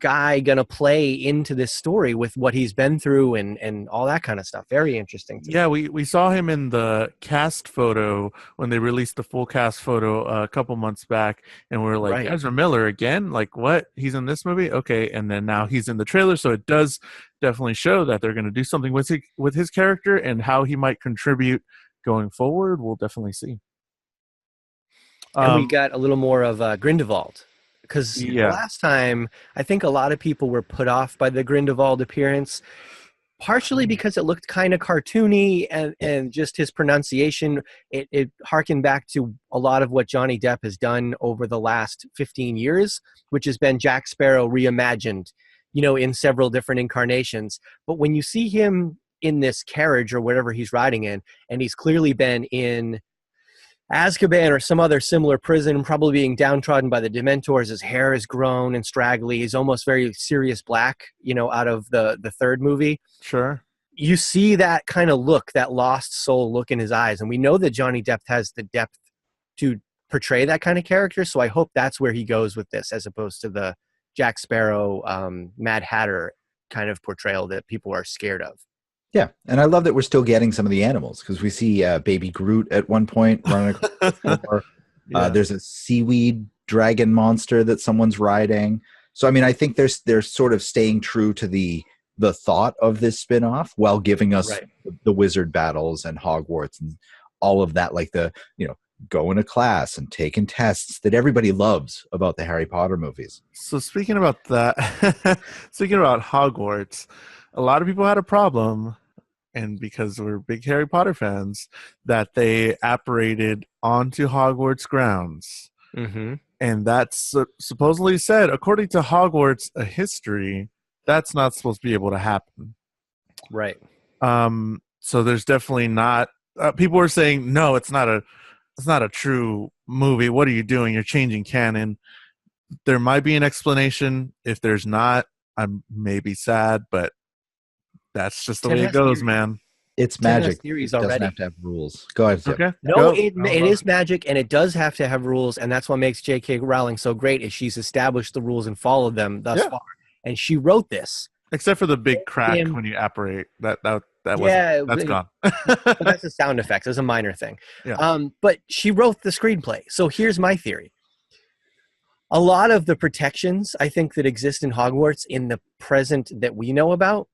guy gonna play into this story with what he's been through and all that kind of stuff? Very interesting. Yeah, we saw him in the cast photo when they released the full cast photo a couple months back, and we're like, Ezra Miller again? Like, what? He's in this movie? Okay, and then now he's in the trailer, so it does definitely show that they're going to do something with his character, and how he might contribute going forward. We'll definitely see. And we got a little more of Grindelwald, because last time I think a lot of people were put off by the Grindelwald appearance, partially because it looked kind of cartoony and just his pronunciation. It harkened back to a lot of what Johnny Depp has done over the last 15 years, which has been Jack Sparrow reimagined, in several different incarnations. But when you see him in this carriage or whatever he's riding in, and he's clearly been in Azkaban or some other similar prison, probably being downtrodden by the Dementors. His hair is grown and straggly. He's almost very Sirius Black, out of the third movie. Sure. You see that kind of look, that lost soul look in his eyes. And we know that Johnny Depp has the depth to portray that kind of character. So I hope that's where he goes with this, as opposed to the Jack Sparrow, Mad Hatter kind of portrayal that people are scared of. Yeah, and I love that we're still getting some of the animals, because we see Baby Groot at one point running across the floor. There's a seaweed dragon monster that someone's riding. So, I mean, I think they're sort of staying true to the thought of this spin-off while giving us the wizard battles and Hogwarts and all of that, like going to class and taking tests that everybody loves about the Harry Potter movies. So speaking about that, speaking about Hogwarts, a lot of people had a problem, and because we're big Harry Potter fans, that they apparated onto Hogwarts grounds. Mm-hmm. And that's supposedly said, according to Hogwarts history, that's not supposed to be able to happen. Right. So there's definitely not. People were saying, no, it's not a true movie. What are you doing? You're changing canon. There might be an explanation. If there's not, I'm maybe sad, but that's just the way it goes, man. It's magic. Theories it doesn't already have to have rules. Go ahead, Tim. Okay. No, it is magic, and it does have to have rules, and that's what makes J.K. Rowling so great, is she's established the rules and followed them thus far. And she wrote this. Except for the big crack when you apparate. That's gone. But that's a sound effect. It's a minor thing. Yeah. But she wrote the screenplay. So here's my theory. A lot of the protections, I think, that exist in Hogwarts in the present that we know about,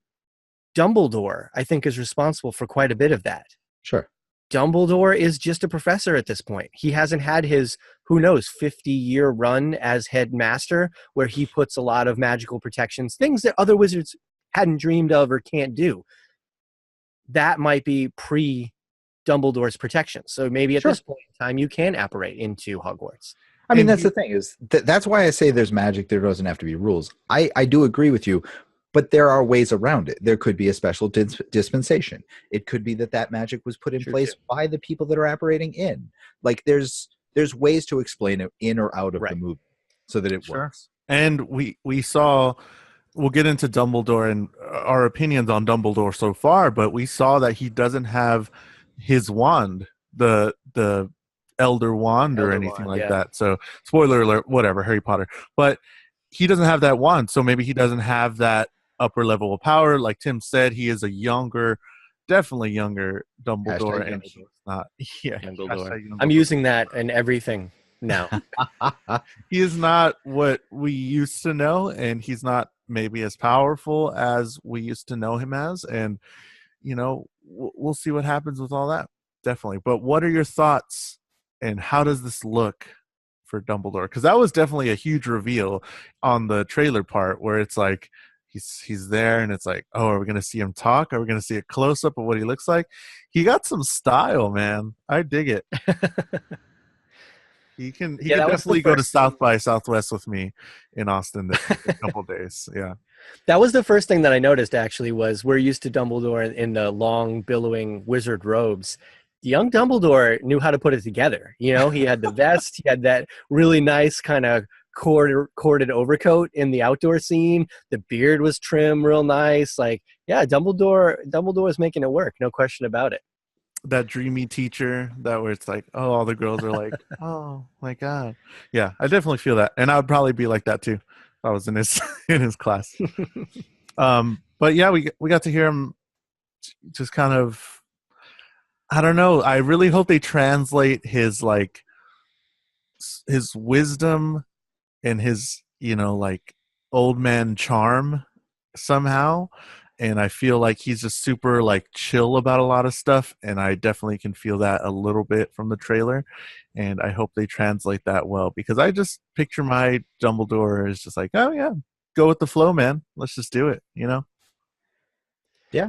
Dumbledore, I think, is responsible for quite a bit of that. Sure. Dumbledore is just a professor at this point. He hasn't had his, 50-year run as headmaster where he puts a lot of magical protections, things that other wizards hadn't dreamed of or can't do. That might be pre-Dumbledore's protection. So maybe at this point in time, you can apparate into Hogwarts. I mean, that's the thing, is that's why I say there's magic. There doesn't have to be rules. I do agree with you. But there are ways around it. There could be a special dispensation. It could be that magic was put in place by the people that are apparating in. Like there's ways to explain it in or out of the movie so that it works. And we saw, we'll get into Dumbledore and our opinions on Dumbledore so far, but we saw that he doesn't have his wand, the Elder Wand or anything like that. So spoiler alert, whatever, Harry Potter. But he doesn't have that wand, so maybe he doesn't have that upper level of power. Like Tim said, he is a definitely younger Dumbledore, and he's not. Yeah, I'm using that in everything now. He is not what we used to know, and he's not maybe as powerful as we used to know him as. And we'll see what happens with all that. Definitely. But what are your thoughts, and how does this look for Dumbledore? Because that was definitely a huge reveal on the trailer part, where it's like he's there and it's like, oh, are we gonna see him talk? Are we gonna see a close-up of what he looks like? He got some style, man. I dig it. He can definitely go to South by Southwest with me in Austin in a couple days. Yeah, that was the first thing that I noticed. Actually, was we're used to Dumbledore in the long billowing wizard robes. Young Dumbledore knew how to put it together. He had the vest, he had that really nice kind of corded overcoat in the outdoor scene. The beard was trimmed real nice. Dumbledore is making it work, no question about it. That dreamy teacher, that where it's like, oh, all the girls are like, oh my god. Yeah, I definitely feel that, and I would probably be like that too if I was in his class. But yeah, we got to hear him just kind of, I don't know. I really hope they translate his wisdom and his, old man charm somehow. And I feel like he's just super chill about a lot of stuff. And I definitely can feel that a little bit from the trailer. And I hope they translate that well, because I just picture my Dumbledore as just like, oh yeah, go with the flow, man. Let's just do it, Yeah.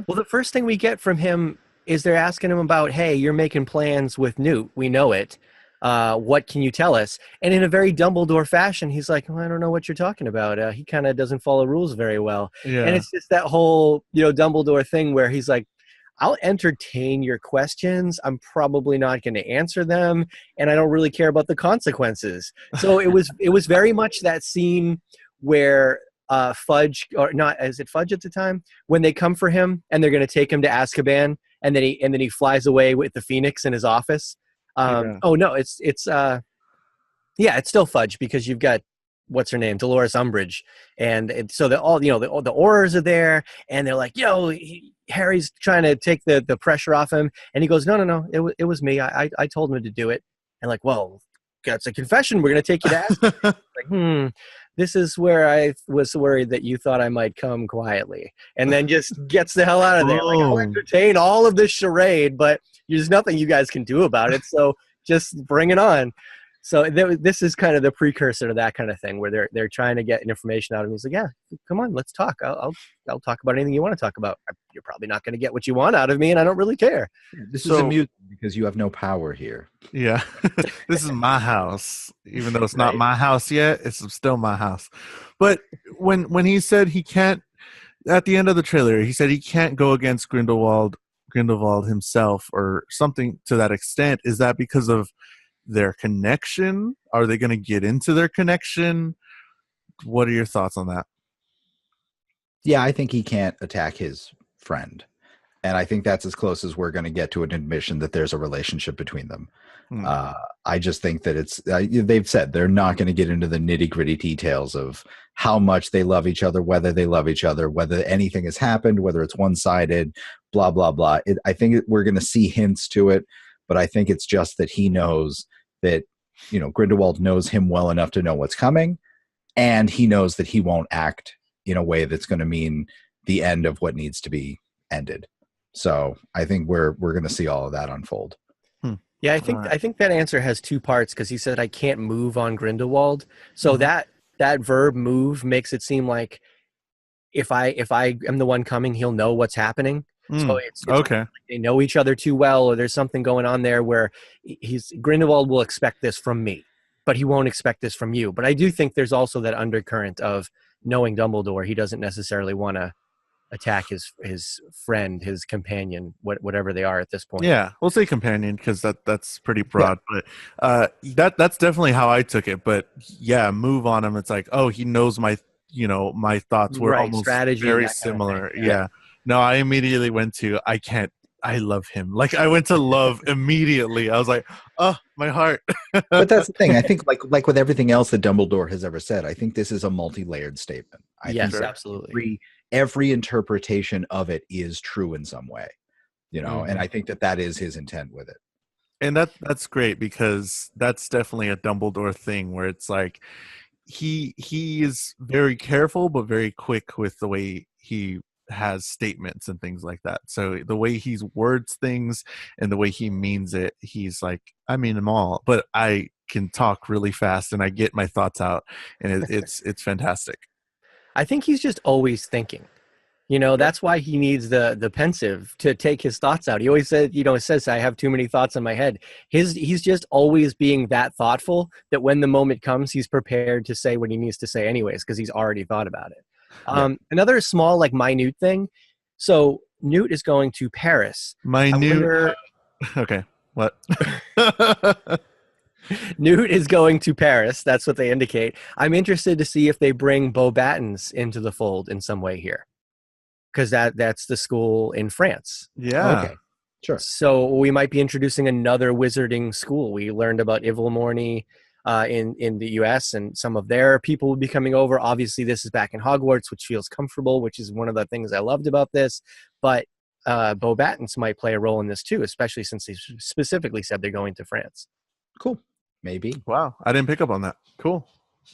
Well, the first thing we get from him is they're asking him about, hey, you're making plans with Newt. We know it. What can you tell us? And in a very Dumbledore fashion, he's like, I don't know what you're talking about. He kind of doesn't follow rules very well. Yeah. And it's just that whole, Dumbledore thing where he's like, I'll entertain your questions. I'm probably not going to answer them, and I don't really care about the consequences. So it was very much that scene where Fudge, or not, is it Fudge at the time, when they come for him and they're going to take him to Azkaban, and then he flies away with the Phoenix in his office. Oh no, it's still Fudge, because you've got, what's her name, Dolores Umbridge, and so the Aurors are there, and they're like, Harry's trying to take the pressure off him, and he goes, no, it was me. I told him to do it. And like, well, that's a confession. We're gonna take you to Azkaban. Like, this is where I was worried that you thought I might come quietly, and then just gets the hell out of there. Like, I'll entertain all of this charade, but there's nothing you guys can do about it. So just bring it on. So this is kind of the precursor to that kind of thing, where they're trying to get information out of him. He's like, yeah, come on, let's talk. I'll talk about anything you want to talk about. You're probably not going to get what you want out of me, and I don't really care. This is amusing because you have no power here. Yeah. This is my house. Even though it's not my house yet, it's still my house. But when he said he can't, at the end of the trailer, he said he can't go against Grindelwald himself or something to that extent. Is that because of their connection? Are they going to get into their connection? What are your thoughts on that? Yeah, I think he can't attack his friend. And I think that's as close as we're going to get to an admission that there's a relationship between them. I just think that it's, they've said they're not going to get into the nitty gritty details of how much they love each other, whether they love each other, whether anything has happened, whether it's one-sided, blah, blah, blah. I think we're going to see hints to it, but I think it's just that he knows that, Grindelwald knows him well enough to know what's coming, and he knows that he won't act in a way that's going to mean the end of what needs to be ended. So I think we're going to see all of that unfold. Yeah, I think that answer has two parts, because he said, I can't move on Grindelwald. So that verb move makes it seem like if I am the one coming, he'll know what's happening. So it's okay. Like they know each other too well, or there's something going on there where Grindelwald will expect this from me, but he won't expect this from you. But I do think there's also that undercurrent of knowing Dumbledore. He doesn't necessarily want to attack his friend, his companion, whatever they are at this point. Yeah, we'll say companion because that's pretty broad. Yeah. But that's definitely how I took it. But yeah, move on him. It's like, oh, he knows my thoughts were almost strategy, very similar. Kind of yeah. No, I immediately went to I love him. Like I went to love immediately. I was like, oh, my heart. But that's the thing. I think like with everything else that Dumbledore has ever said, I think this is a multi-layered statement. Yes, absolutely. Every interpretation of it is true in some way, and I think that is his intent with it. And that's great, because that's definitely a Dumbledore thing where it's like he is very careful but very quick with the way he has statements and things like that. So the way he words things and the way he means it, he's like, I mean them all, but I can talk really fast and I get my thoughts out, and it's fantastic. I think he's just always thinking. That's why he needs the pensive to take his thoughts out. He always said, says, I have too many thoughts in my head. He's just always being that thoughtful that when the moment comes, he's prepared to say what he needs to say anyways, because he's already thought about it. Another small, minute thing. So Newt is going to Paris. Okay, what? Newt is going to Paris. That's what they indicate. I'm interested to see if they bring Beauxbatons into the fold in some way here, because that's the school in France. Yeah. Okay. Sure. So we might be introducing another wizarding school. We learned about Ilvermorny in the U.S., and some of their people will be coming over. Obviously, this is back in Hogwarts, which feels comfortable, which is one of the things I loved about this. But Beauxbatons might play a role in this too, especially since they specifically said they're going to France. Cool. Maybe. Wow. I didn't pick up on that. Cool.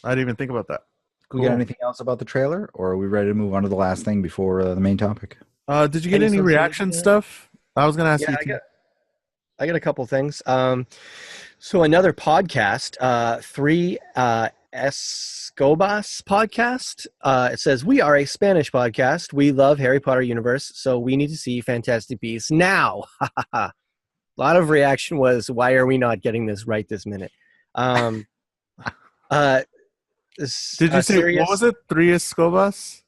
I didn't even think about that. Cool. We got anything else about the trailer, or are we ready to move on to the last thing before the main topic? Did you get any reaction stuff? I was going to ask you. I got a couple things. So another podcast, 3 Escobas podcast. It says, we are a Spanish podcast. We love Harry Potter universe, so we need to see Fantastic Beasts now. A lot of reaction was, why are we not getting this right this minute? Did you say, what was it? 3 Escobas?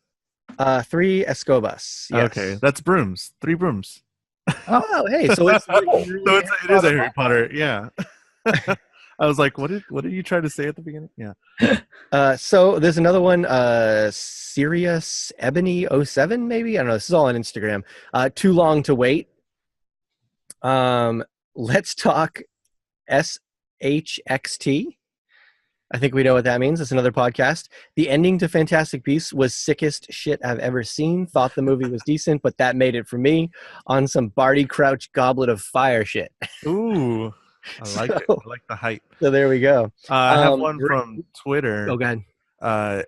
3 Escobas. Yes. Okay, that's brooms. 3 brooms. Oh, hey, so it's So it is a Harry Potter. Yeah. I was like, what did you try to say at the beginning? Yeah. So there's another one, Sirius Ebony 07, maybe. I don't know. This is all on Instagram. Too long to wait. Let's talk SHXT. I think we know what that means. It's another podcast. The ending to Fantastic Beasts was sickest shit I've ever seen. Thought the movie was decent, but that made it for me on some Barty Crouch Goblet of Fire shit. Ooh, I like it. I like the hype. So there we go. I have one from Twitter. Oh, go ahead.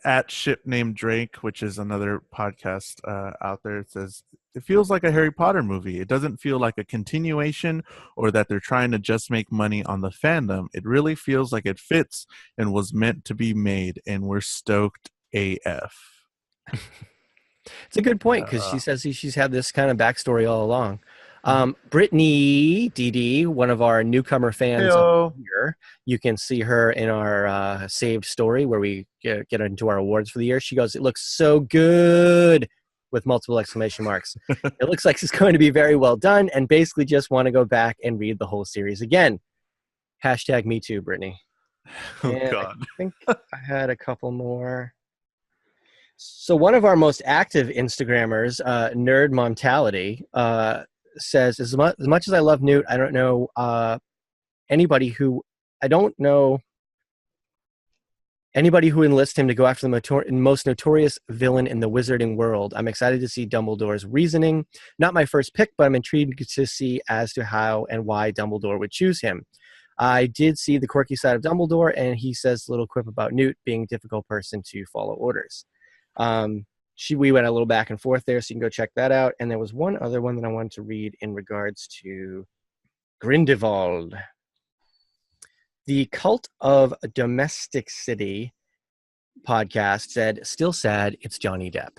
At Ship Named Drake, which is another podcast out there. It says, it feels like a Harry Potter movie. It doesn't feel like a continuation or that they're trying to just make money on the fandom. It really feels like it fits and was meant to be made, and we're stoked AF. It's a good point, because she says she's had this kind of backstory all along. Brittany DD, one of our newcomer fans here, you can see her in our saved story where we get into our awards for the year. She goes, "It looks so good," with multiple exclamation marks. It looks like it's going to be very well done, and basically just want to go back and read the whole series again. Hashtag me too, Brittany. God. I think I had a couple more. So one of our most active Instagrammers, Nerd Montality, says, as much as I love Newt, I don't know anybody who enlists him to go after the most notorious villain in the wizarding world. I'm excited to see Dumbledore's reasoning. Not my first pick, but I'm intrigued to see as to how and why Dumbledore would choose him. I did see the quirky side of Dumbledore, and he says a little quip about Newt being a difficult person to follow orders. We went a little back and forth there, so you can go check that out. And there was one other one that I wanted to read in regards to Grindelwald. The Cult of Domesticity podcast said, "Still sad, it's Johnny Depp."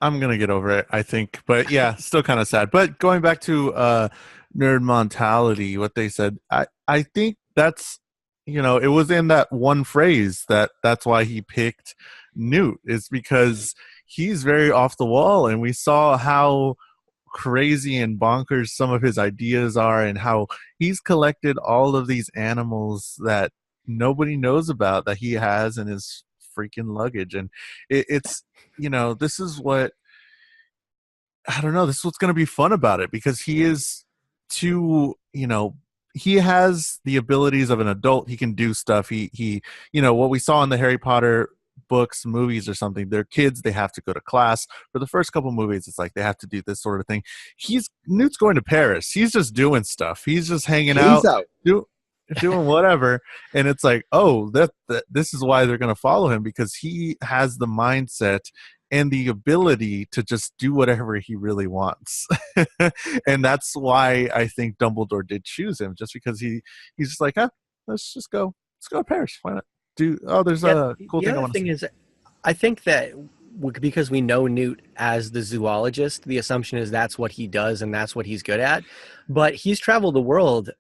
I'm gonna get over it, I think, but yeah, still kind of sad. But going back to Nerd Mentality, what they said, I think that's, it was in that one phrase that's why he picked Newt, is because he's very off the wall, and we saw how crazy and bonkers some of his ideas are, and how he's collected all of these animals that nobody knows about that he has in his freaking luggage. And it's this is what, I don't know, this is what's going to be fun about it, because he is too, he has the abilities of an adult. He can do stuff. He what we saw in the Harry Potter books, movies, or something, they're kids, they have to go to class. For the first couple movies, it's like they have to do this sort of thing. Newt's going to Paris. He's just doing stuff. He's just hanging out. Doing whatever. And it's like, oh, that this is why they're going to follow him, because he has the mindset and the ability to just do whatever he really wants. And that's why I think Dumbledore did choose him, just because he's just like, let's go to Paris. Why not? There's a cool thing I want to see. Is, I think that because we know Newt as the zoologist, the assumption is that's what he does and that's what he's good at. But he's traveled the world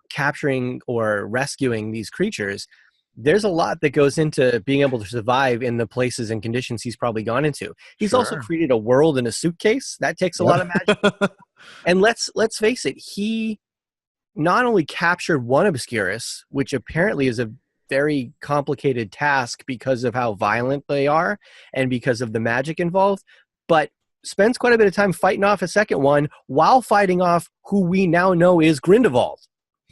capturing or rescuing these creatures. There's a lot that goes into being able to survive in the places and conditions he's probably gone into. He's also created a world in a suitcase. That takes a lot of magic. And let's face it, he not only captured one Obscurus, which apparently is a very complicated task because of how violent they are and because of the magic involved, but spends quite a bit of time fighting off a second one while fighting off who we now know is Grindelwald.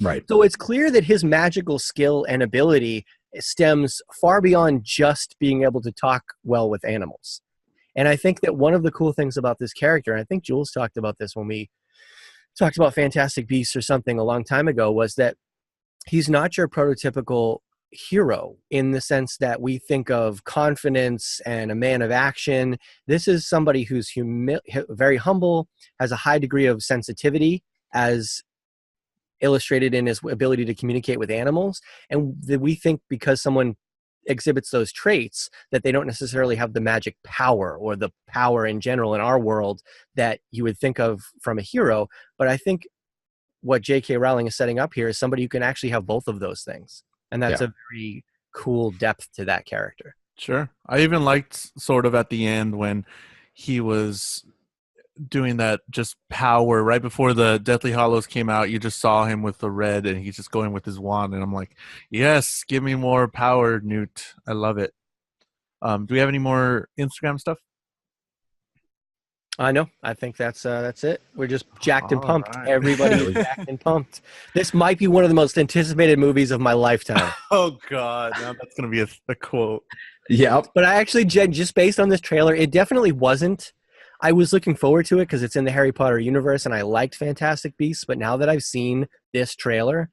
Right. So it's clear that his magical skill and ability stems far beyond just being able to talk well with animals. And I think that one of the cool things about this character, and I think Jules talked about this when we talked about Fantastic Beasts or something a long time ago, was that he's not your prototypical hero in the sense that we think of confidence and a man of action. This is somebody who's very humble, has a high degree of sensitivity, as illustrated in his ability to communicate with animals. And we think because someone exhibits those traits that they don't necessarily have the magic power or the power in general in our world that you would think of from a hero. But I think what J.K. Rowling is setting up here is somebody who can actually have both of those things. And that's a very cool depth to that character. Sure. I even liked sort of at the end when he was doing that just power right before the Deathly Hollows came out. You just saw him with the red, and he's just going with his wand, and I'm like, yes, give me more power, Newt. I love it. Do we have any more Instagram stuff? I know. I think that's it. We're just jacked and All pumped. right. Everybody's jacked and pumped. This might be one of the most anticipated movies of my lifetime. Oh God, now that's gonna be a quote. Yep. But I actually, just based on this trailer, it definitely wasn't. I was looking forward to it because it's in the Harry Potter universe, and I liked Fantastic Beasts. But now that I've seen this trailer,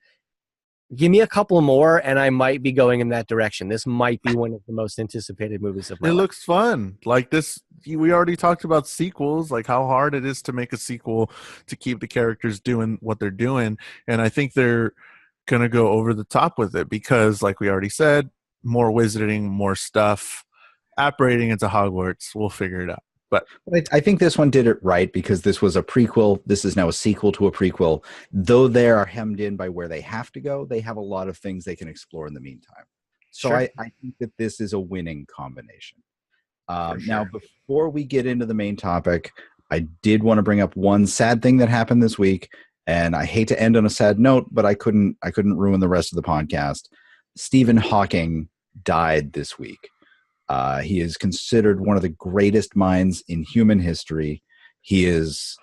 give me a couple more, and I might be going in that direction. This might be one of the most anticipated movies of my life. It looks fun. Like this, we already talked about sequels, like how hard it is to make a sequel to keep the characters doing what they're doing. And I think they're going to go over the top with it because, like we already said, more wizarding, more stuff, operating into Hogwarts. We'll figure it out. But I think this one did it right because this was a prequel. This is now a sequel to a prequel. Though they are hemmed in by where they have to go, they have a lot of things they can explore in the meantime. So Sure. I think that this is a winning combination. For Now, sure. before we get into the main topic, I did want to bring up one sad thing that happened this week, and I hate to end on a sad note, but I couldn't ruin the rest of the podcast. Stephen Hawking died this week. He is considered one of the greatest minds in human history. He is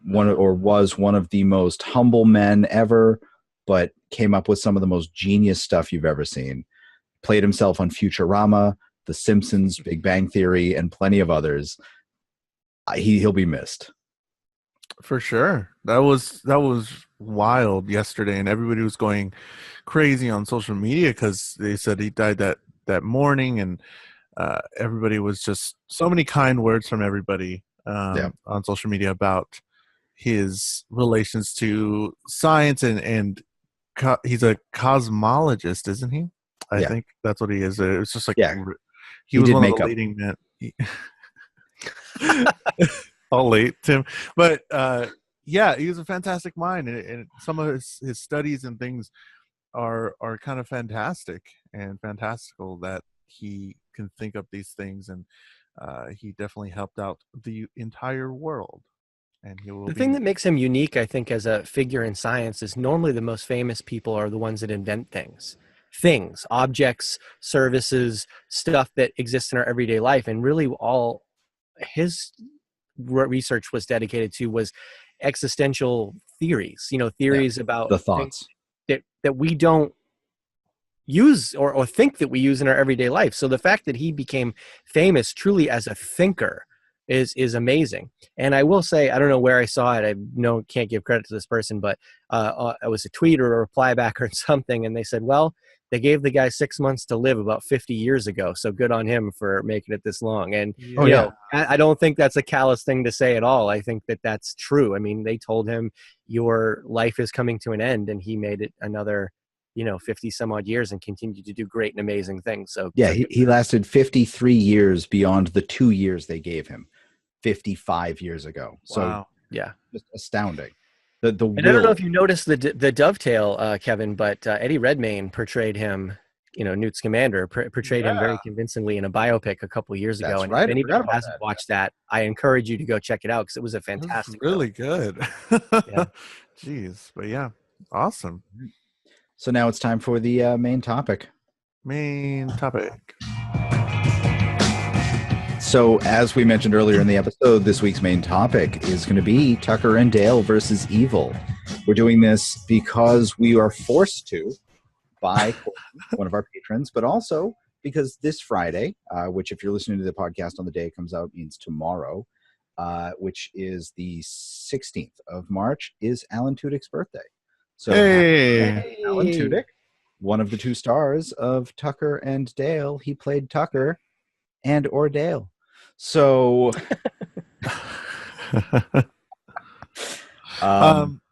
was one of the most humble men ever, but came up with some of the most genius stuff you've ever seen. Played himself on Futurama, The Simpsons, Big Bang Theory, and plenty of others. He'll be missed. For sure. That was wild yesterday, and everybody was going crazy on social media because they said he died that morning, and everybody was just so many kind words from everybody on social media about his relations to science and he's a cosmologist, isn't he? I think that's what he is. It was just like he was one of the leading men. I'll late, Tim. But he was a fantastic mind, and some of his studies and things are kind of fantastic and fantastical that he can think up these things, and he definitely helped out the entire world. And the thing that makes him unique, I think, as a figure in science is normally the most famous people are the ones that invent things, objects, services, stuff that exists in our everyday life. And really all his research was dedicated to was existential theories, theories about the thoughts that we don't use or think that we use in our everyday life. So the fact that he became famous truly as a thinker is amazing. And I will say, I don't know where I saw it. Can't give credit to this person, but it was a tweet or a reply back or something. And they said, well, they gave the guy 6 months to live about 50 years ago. So good on him for making it this long. And, I don't think that's a callous thing to say at all. I think that that's true. I mean, they told him your life is coming to an end, and he made it another 50 some odd years and continued to do great and amazing things. So he lasted 53 years beyond the 2 years they gave him 55 years ago. So wow. Just astounding. I don't know if you noticed the dovetail, Kevin, but Eddie Redmayne portrayed him, Newt Scamander portrayed him very convincingly in a biopic a couple of years ago. That's And right. if anybody hasn't watched that, I encourage you to go check it out because it was a fantastic really film. good. Jeez. But awesome. So now it's time for the main topic. So as we mentioned earlier in the episode, this week's main topic is going to be Tucker and Dale versus Evil. We're doing this because we are forced to by one of our patrons, but also because this Friday, which if you're listening to the podcast on the day it comes out means tomorrow, which is the 16th of March, is Alan Tudyk's birthday. So Alan Tudyk, one of the two stars of Tucker and Dale. He played Tucker and or Dale. So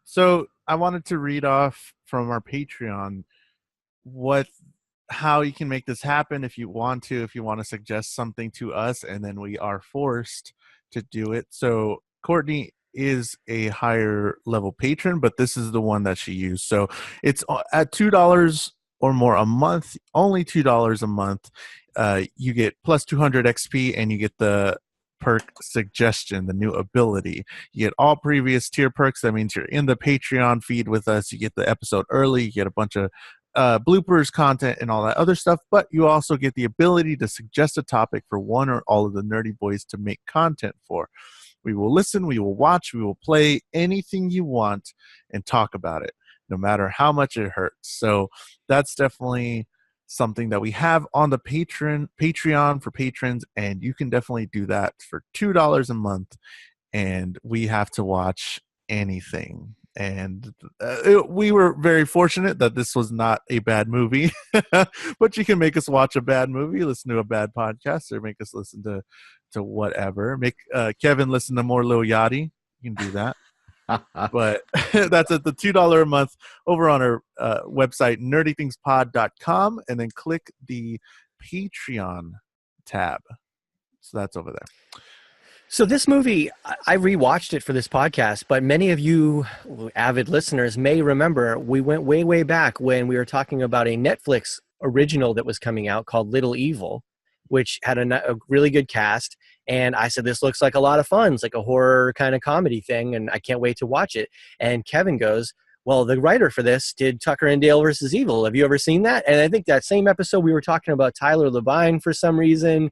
so I wanted to read off from our Patreon how you can make this happen if you want to suggest something to us, and then we are forced to do it. So Courtney is a higher level patron, but this is the one that she used. So it's at $2 or more a month, only $2 a month. You get plus 200 XP, and you get the perk suggestion, the new ability. You get all previous tier perks. That means you're in the Patreon feed with us. You get the episode early. You get a bunch of bloopers, content, and all that other stuff. But you also get the ability to suggest a topic for one or all of the nerdy boys to make content for. We will listen, we will watch, we will play anything you want and talk about it, no matter how much it hurts. So that's definitely something that we have on the Patreon for patrons, and you can definitely do that for $2 a month, and we have to watch anything. And we were very fortunate that this was not a bad movie, but you can make us watch a bad movie, listen to a bad podcast, or make us listen to whatever. Make Kevin listen to more Lil Yachty. You can do that. But that's at the $2 a month over on our website, nerdythingspod.com, and then click the Patreon tab. So that's over there. So this movie, I rewatched it for this podcast, but many of you avid listeners may remember we went way, way back when we were talking about a Netflix original that was coming out called Little Evil, which had a really good cast. And I said, this looks like a lot of fun. It's like a horror kind of comedy thing, and I can't wait to watch it. And Kevin goes, well, the writer for this did Tucker and Dale versus Evil. Have you ever seen that? And I think that same episode we were talking about Tyler Labine for some reason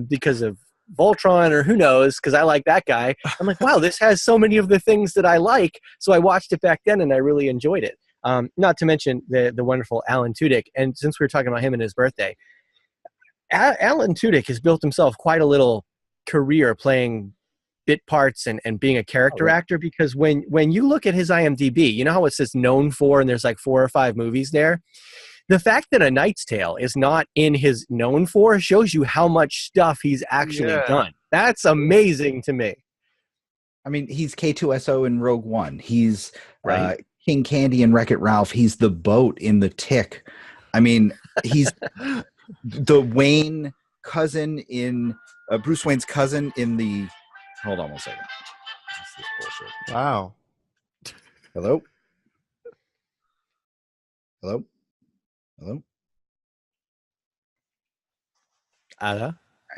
because of Voltron, or who knows, because I like that guy. I'm like, wow, this has so many of the things that I like. So I watched it back then and I really enjoyed it. Not to mention the wonderful Alan Tudyk. And since we were talking about him and his birthday, Alan Tudyk has built himself quite a little career playing bit parts and being a character actor, because when you look at his IMDb, you know how it says known for, and there's like 4 or 5 movies there. The fact that A Knight's Tale is not in his known for shows you how much stuff he's actually done. That's amazing to me. I mean, he's K2SO in Rogue One. He's King Candy in Wreck-It Ralph. He's the boat in The Tick. I mean, he's the Wayne cousin in Bruce Wayne's cousin in the. Hold on one second. What's this bullshit? Wow. Hello? Hello? Hello? I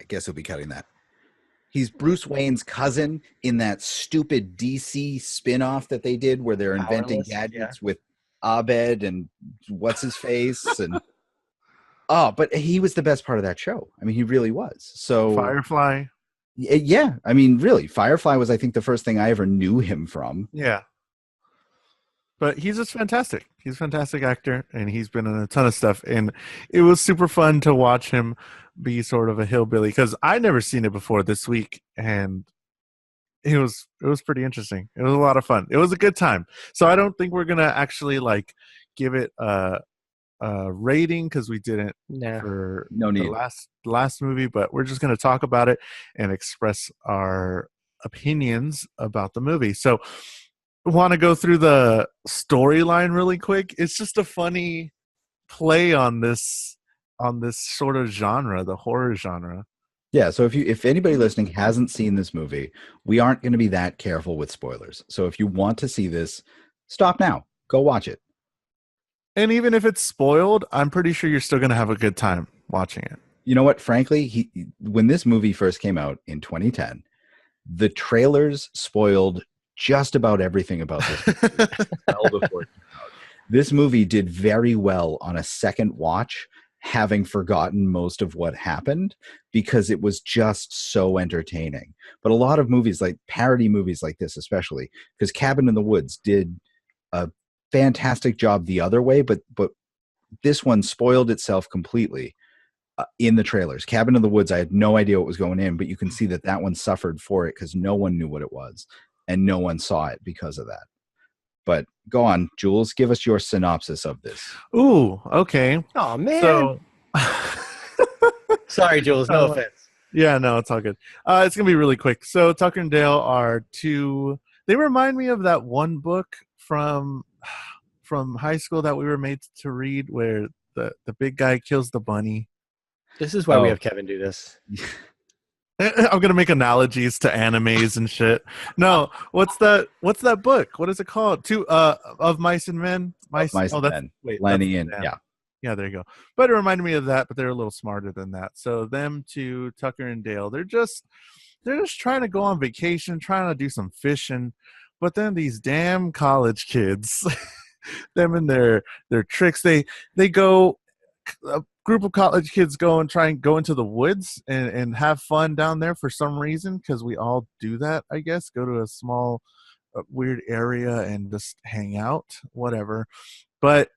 guess he'll be cutting that. He's Bruce Wayne's cousin in that stupid DC spin-off that they did where they're inventing gadgets with Abed and what's his face and but he was the best part of that show. I mean, he really was. So Firefly. Yeah, I mean, really, Firefly was, I think, the first thing I ever knew him from. Yeah. But he's just fantastic. He's a fantastic actor, and he's been in a ton of stuff. And it was super fun to watch him be sort of a hillbilly, because I'd never seen it before this week, and it was pretty interesting. It was a lot of fun. It was a good time. So I don't think we're gonna actually give it a rating, because we didn't for the last movie, but we're just gonna talk about it and express our opinions about the movie. So want to go through the storyline really quick? It's just a funny play on this sort of genre, the horror genre. Yeah, so if anybody listening hasn't seen this movie, we aren't going to be that careful with spoilers. So if you want to see this, stop now. Go watch it. And even if it's spoiled, I'm pretty sure you're still going to have a good time watching it. You know what? Frankly, when this movie first came out in 2010, the trailers spoiled just about everything about this movie well before it came out. This movie did very well on a second watch, having forgotten most of what happened, because it was just so entertaining. But a lot of movies, like parody movies like this especially, because Cabin in the Woods did a fantastic job the other way, but this one spoiled itself completely in the trailers. Cabin in the Woods, I had no idea what was going in, but you can see that one suffered for it because no one knew what it was. And no one saw it because of that. But go on, Jules, give us your synopsis of this. Ooh, okay. Oh, man. So, sorry, Jules, no offense. Yeah, no, it's all good. It's going to be really quick. So Tucker and Dale are they remind me of that one book from high school that we were made to read where the big guy kills the bunny. This is why we have Kevin do this. I'm gonna make analogies to animes and shit. No, what's that book? What is it called? Of Mice and Men. Mice and Men. Wait, Lenny and yeah, there you go. But it reminded me of that, but they're a little smarter than that. So them two, Tucker and Dale, they're just they're just trying to go on vacation, trying to do some fishing, but then these damn college kids, them and their tricks, they go. A group of college kids go and try and go into the woods and have fun down there for some reason, because we all do that, I guess. Go to a small weird area and just hang out, whatever. But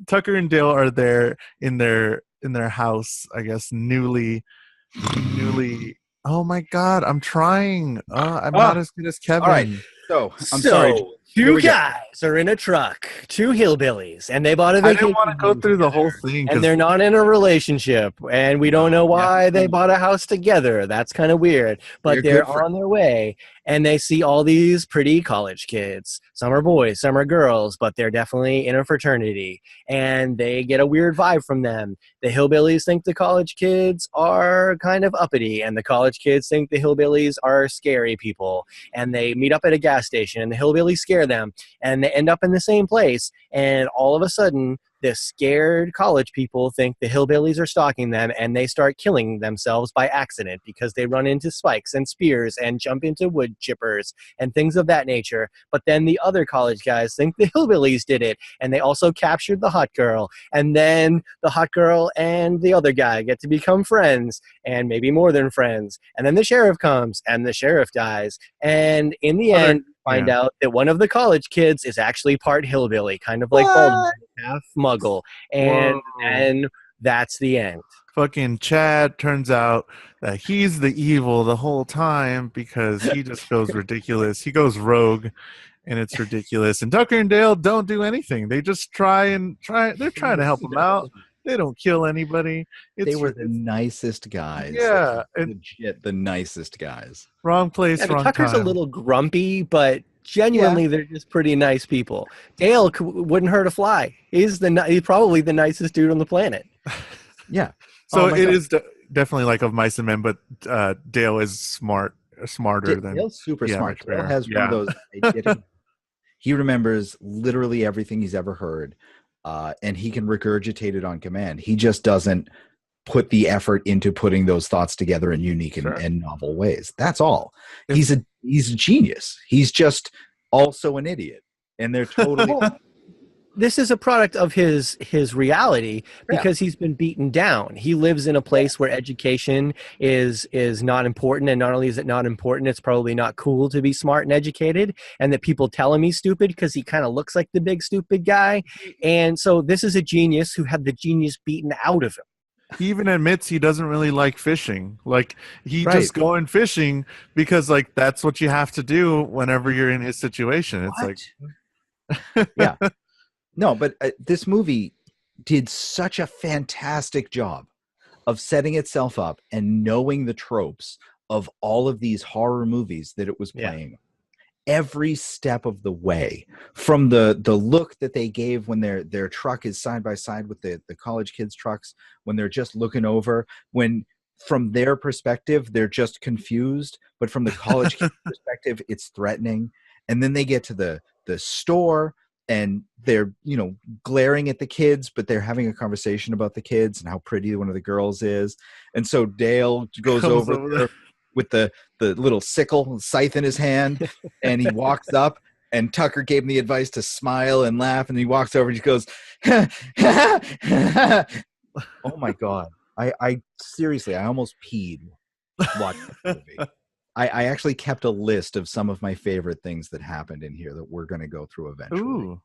Tucker and Dale are there in their house, I guess, newly. Oh my God, I'm trying. I'm not as good as Kevin. All right. So I'm sorry. Two guys are in a truck, two hillbillies, and they bought a vacation. I didn't want to go through the whole thing. And they're not in a relationship, and we don't know why they bought a house together. That's kind of weird. But they're on their way, and they see all these pretty college kids. Some are boys, some are girls, but they're definitely in a fraternity, and they get a weird vibe from them. The hillbillies think the college kids are kind of uppity, and the college kids think the hillbillies are scary people. And they meet up at a gas station, and the hillbillies scare them, and they end up in the same place. And all of a sudden, the scared college people think the hillbillies are stalking them, and they start killing themselves by accident because they run into spikes and spears and jump into wood chippers and things of that nature. But then the other college guys think the hillbillies did it, and they also captured the hot girl. And then the hot girl and the other guy get to become friends, and maybe more than friends. And then the sheriff comes, and the sheriff dies. And in the end, find out that one of the college kids is actually part hillbilly, kind of like Baltimore, half muggle. And that's the end. Fucking Chad turns out that he's the evil the whole time because he just goes ridiculous. He goes rogue, and it's ridiculous. And Tucker and Dale don't do anything. They just try. They're trying to help him out. They don't kill anybody. They were the nicest guys. Yeah. Legit the nicest guys. Wrong place, wrong Tucker's time. a little grumpy, but genuinely they're just pretty nice people. Dale wouldn't hurt a fly. He's probably the nicest dude on the planet. Yeah. So it is definitely like of Mice and Men, but Dale is smarter than... Dale's super smart. Dale has one of those... He remembers literally everything he's ever heard. And he can regurgitate it on command. He just doesn't put the effort into putting those thoughts together in unique and novel ways. That's all. He's a genius. He's just also an idiot. And they're totally... This is a product of his reality because he's been beaten down. He lives in a place where education is not important, and not only is it not important, it's probably not cool to be smart and educated, and that people tell him he's stupid because he kind of looks like the big stupid guy. And so this is a genius who had the genius beaten out of him. He even admits he doesn't really like fishing. Like, he just going fishing because, like, that's what you have to do whenever you're in his situation. It's like... Yeah. No, but this movie did such a fantastic job of setting itself up and knowing the tropes of all of these horror movies that it was playing every step of the way, from the look that they gave when their truck is side by side with the college kids' trucks, when they're just looking over, when from their perspective they're just confused, but from the college kids' perspective it's threatening. And then they get to the store, and they're, glaring at the kids, but they're having a conversation about the kids and how pretty one of the girls is. And so Dale goes over there with the little sickle, scythe in his hand, and he walks up, and Tucker gave him the advice to smile and laugh, and he walks over and he goes, oh my God. I seriously, I almost peed watching the movie. I actually kept a list of some of my favorite things that happened in here that we're going to go through eventually. Ooh,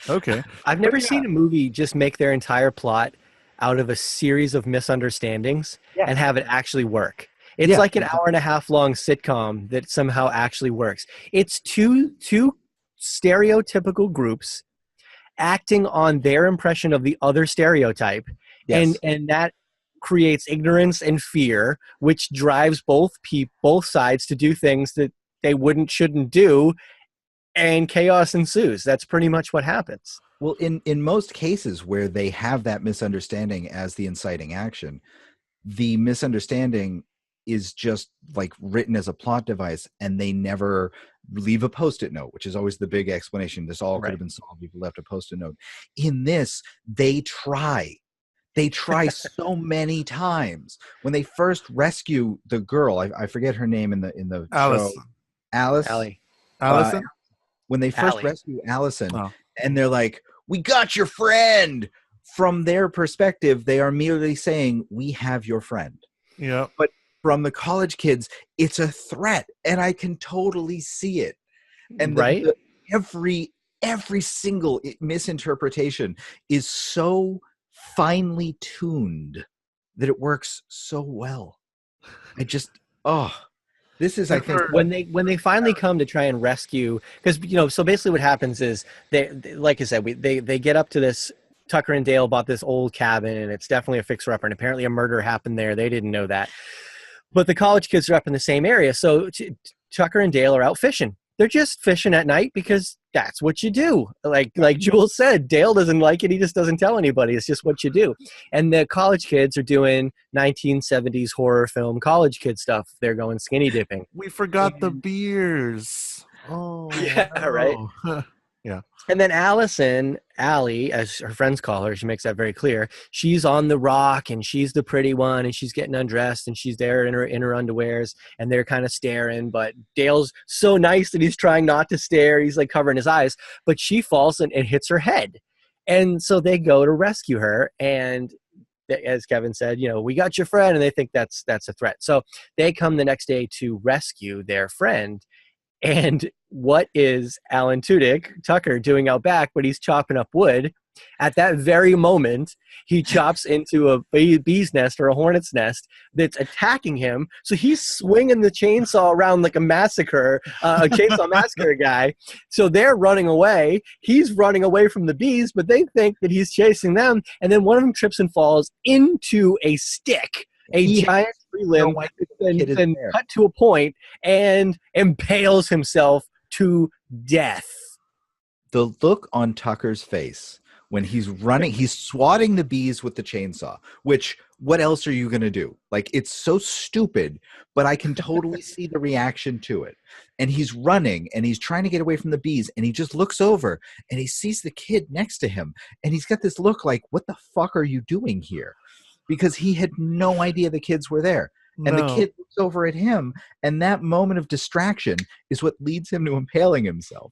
okay. I've never seen a movie just make their entire plot out of a series of misunderstandings and have it actually work. It's like an hour and a half long sitcom that somehow actually works. It's two stereotypical groups acting on their impression of the other stereotype, and that creates ignorance and fear, which drives both sides to do things that they shouldn't do, and chaos ensues. That's pretty much what happens. Well, in most cases where they have that misunderstanding as the inciting action, the misunderstanding is just like written as a plot device, and they never leave a post-it note, which is always the big explanation. This all could have been solved if you left a post-it note. In this, they try. They try so many times. When they first rescue the girl, I forget her name in the show. Alice. Allie. Allison? When they first Allie. rescue Allison, Oh. and they're like, "We got your friend." From their perspective, they are merely saying, "We have your friend." Yeah. But from the college kids, it's a threat, and I can totally see it. And Right? every single misinterpretation is so finely tuned that it works so well. This is, I think, when they finally come to try and rescue, because so basically what happens is they like I said, they get up to this. Tucker and Dale bought this old cabin, and it's definitely a fixer-upper, and apparently a murder happened there. They didn't know that, but the college kids are up in the same area, so Tucker and Dale are out fishing. They're just fishing at night because that's what you do. Like Jules said, Dale doesn't like it. He just doesn't tell anybody. It's just what you do. And the college kids are doing 1970s horror film college kid stuff. They're going skinny dipping. We forgot the beers. Oh, yeah, no. right. Yeah. And then Allie, as her friends call her, she makes that very clear. She's on the rock, and she's the pretty one, and she's getting undressed, and she's there in her underwears, and they're kind of staring. But Dale's so nice that he's trying not to stare. He's like covering his eyes, but she falls and hits her head. And so they go to rescue her, and as Kevin said, we got your friend, and they think that's a threat. So they come the next day to rescue their friend. And what is Alan Tudyk, Tucker, doing out back when he's chopping up wood? At that very moment, he chops into a bee's nest or a hornet's nest that's attacking him. So he's swinging the chainsaw around like a chainsaw massacre guy. So they're running away. He's running away from the bees, but they think that he's chasing them. And then one of them trips and falls into a stick. A giant tree limb, and cut to a point, and impales himself to death. The look on Tucker's face when he's running, he's swatting the bees with the chainsaw, which, what else are you going to do? Like, it's so stupid, but I can totally see the reaction to it. And he's running, and he's trying to get away from the bees, and he just looks over, and he sees the kid next to him, and he's got this look like, what the fuck are you doing here? Because he had no idea the kids were there. And the kid looks over at him, and that moment of distraction is what leads him to impaling himself.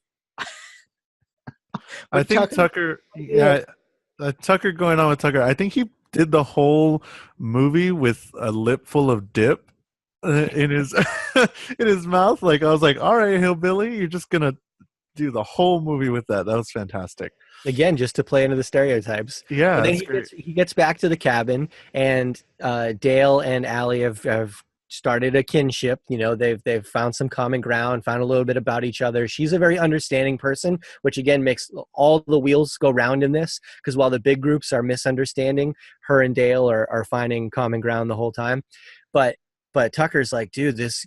I think Tucker going on with Tucker, I think he did the whole movie with a lip full of dip in his in his mouth. Like, I was like, all right, hillbilly, you're just going to do the whole movie with that. That was fantastic. Again, just to play into the stereotypes. Yeah, but then he gets back to the cabin, and Dale and Allie have started a kinship. They've found some common ground, found a little bit about each other. She's a very understanding person, which again makes all the wheels go round in this, because while the big groups are misunderstanding, her and Dale are finding common ground the whole time. But Tucker's like, dude, this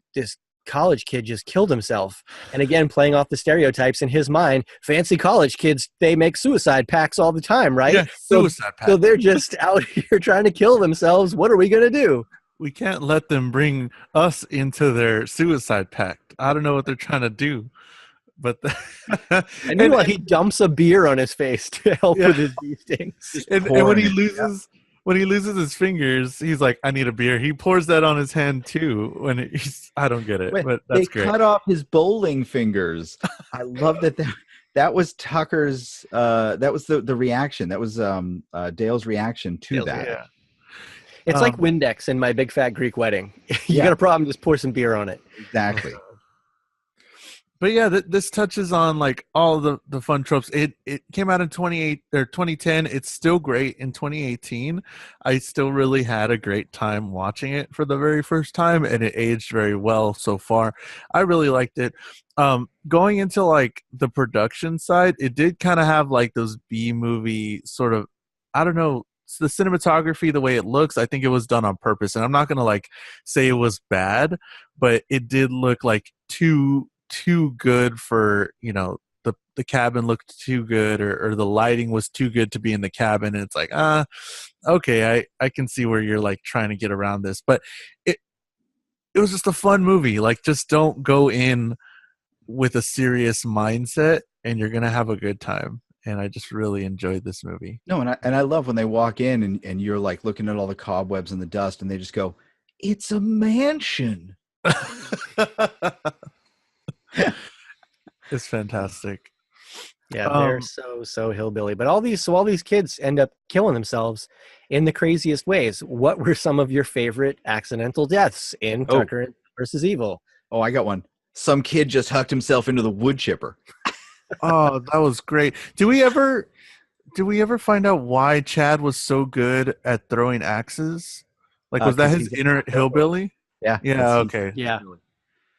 college kid just killed himself. And again, playing off the stereotypes in his mind, fancy college kids, they make suicide pacts all the time, right? Yeah, suicide pacts. So they're just out here trying to kill themselves. What are we going to do? We can't let them bring us into their suicide pact. I don't know what they're trying to do. But and meanwhile, he dumps a beer on his face to help with his bee stings. And when he loses... When he loses his fingers, he's like, I need a beer. He pours that on his hand, too. I don't get it, but that's great. They cut off his bowling fingers. I love that was Tucker's, that was the reaction. That was Dale's reaction to that. Yeah. It's like Windex in My Big Fat Greek Wedding. You got a problem, just pour some beer on it. Exactly. But yeah, this touches on like all the fun tropes. It came out in 2010. It's still great in 2018. I still really had a great time watching it for the very first time, and it aged very well so far. I really liked it. Going into like the production side, it did kind of have like those B movie sort of, I don't know, the cinematography, the way it looks, I think it was done on purpose. And I'm not going to like say it was bad, but it did look like too good for, the cabin looked too good, or the lighting was too good to be in the cabin. And it's like, okay, I can see where you're like trying to get around this, but it was just a fun movie. Like, just don't go in with a serious mindset and you're going to have a good time. and I just really enjoyed this movie. No, and I love when they walk in and you're like looking at all the cobwebs and the dust, and they just go, "It's a mansion." It's fantastic. Yeah, they're so hillbilly. But all these kids end up killing themselves in the craziest ways. What were some of your favorite accidental deaths in Tucker versus Evil? Oh, I got one. Some kid just hucked himself into the wood chipper. Oh, that was great. Did we ever find out why Chad was so good at throwing axes? Like, was that his inner hillbilly? Yeah. Yeah. Okay. Yeah.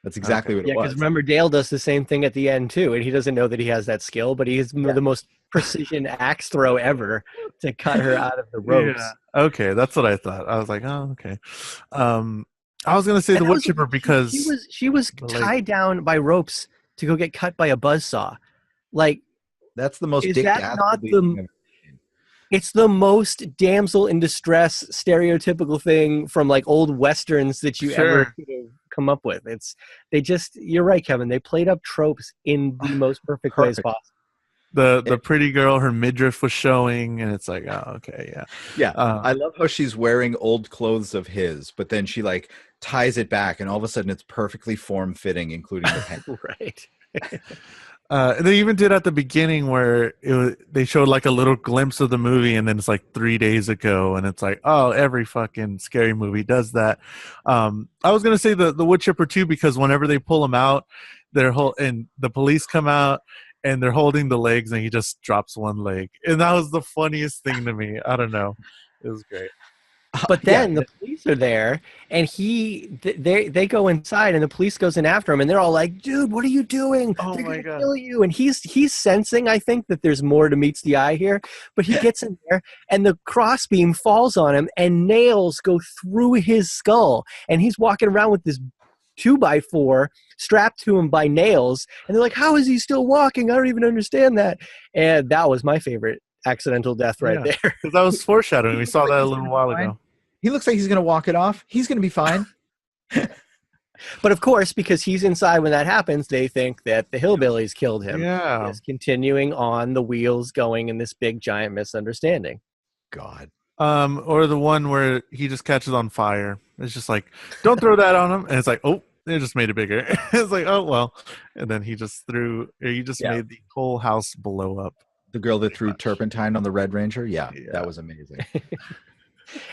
That's exactly what it was. Yeah, because remember, Dale does the same thing at the end too, and he doesn't know that he has that skill, but he's the most precision axe throw ever to cut her out of the ropes. Yeah. Okay, that's what I thought. I was like, oh, okay. I was gonna say the wood chipper because she was tied down by ropes to go get cut by a buzzsaw. Like, that's the most. Is that not the? It's the most damsel in distress stereotypical thing from like old westerns that you ever could have come up with. You're right, Kevin. They played up tropes in the most perfect ways possible. The pretty girl, her midriff was showing, and it's like, oh, okay, yeah. Yeah, I love how she's wearing old clothes of his, but then she like ties it back, and all of a sudden it's perfectly form-fitting, including the pen. Right. They even did at the beginning where they showed like a little glimpse of the movie, and then it's like 3 days ago, and it's like, oh, every fucking scary movie does that. I was gonna say the wood chipper too, because whenever they pull him out, and the police come out and they're holding the legs, and he just drops one leg, and that was the funniest thing to me. I don't know, it was great. But then the police are there, and they go inside, and the police goes in after him, and they're all like, "Dude, what are you doing? Oh they're my gonna God. kill you!" And he's sensing, I think, that there's more to meets the eye here. But he gets in there, and the crossbeam falls on him, and nails go through his skull, and he's walking around with this 2x4 strapped to him by nails, and they're like, "How is he still walking? I don't even understand that." And that was my favorite accidental death there. Because that was foreshadowing. We saw that a little while ago. He looks like he's going to walk it off. He's going to be fine. But of course, because he's inside when that happens, they think that the hillbillies killed him. Yeah. It's continuing on, the wheels going in this big giant misunderstanding. God. Or the one where he just catches on fire. It's just like, don't throw that on him. And it's like, oh, they just made it bigger. It's like, oh, well. And then he just made the whole house blow up. The girl that threw turpentine on the Red Ranger? Yeah. That was amazing.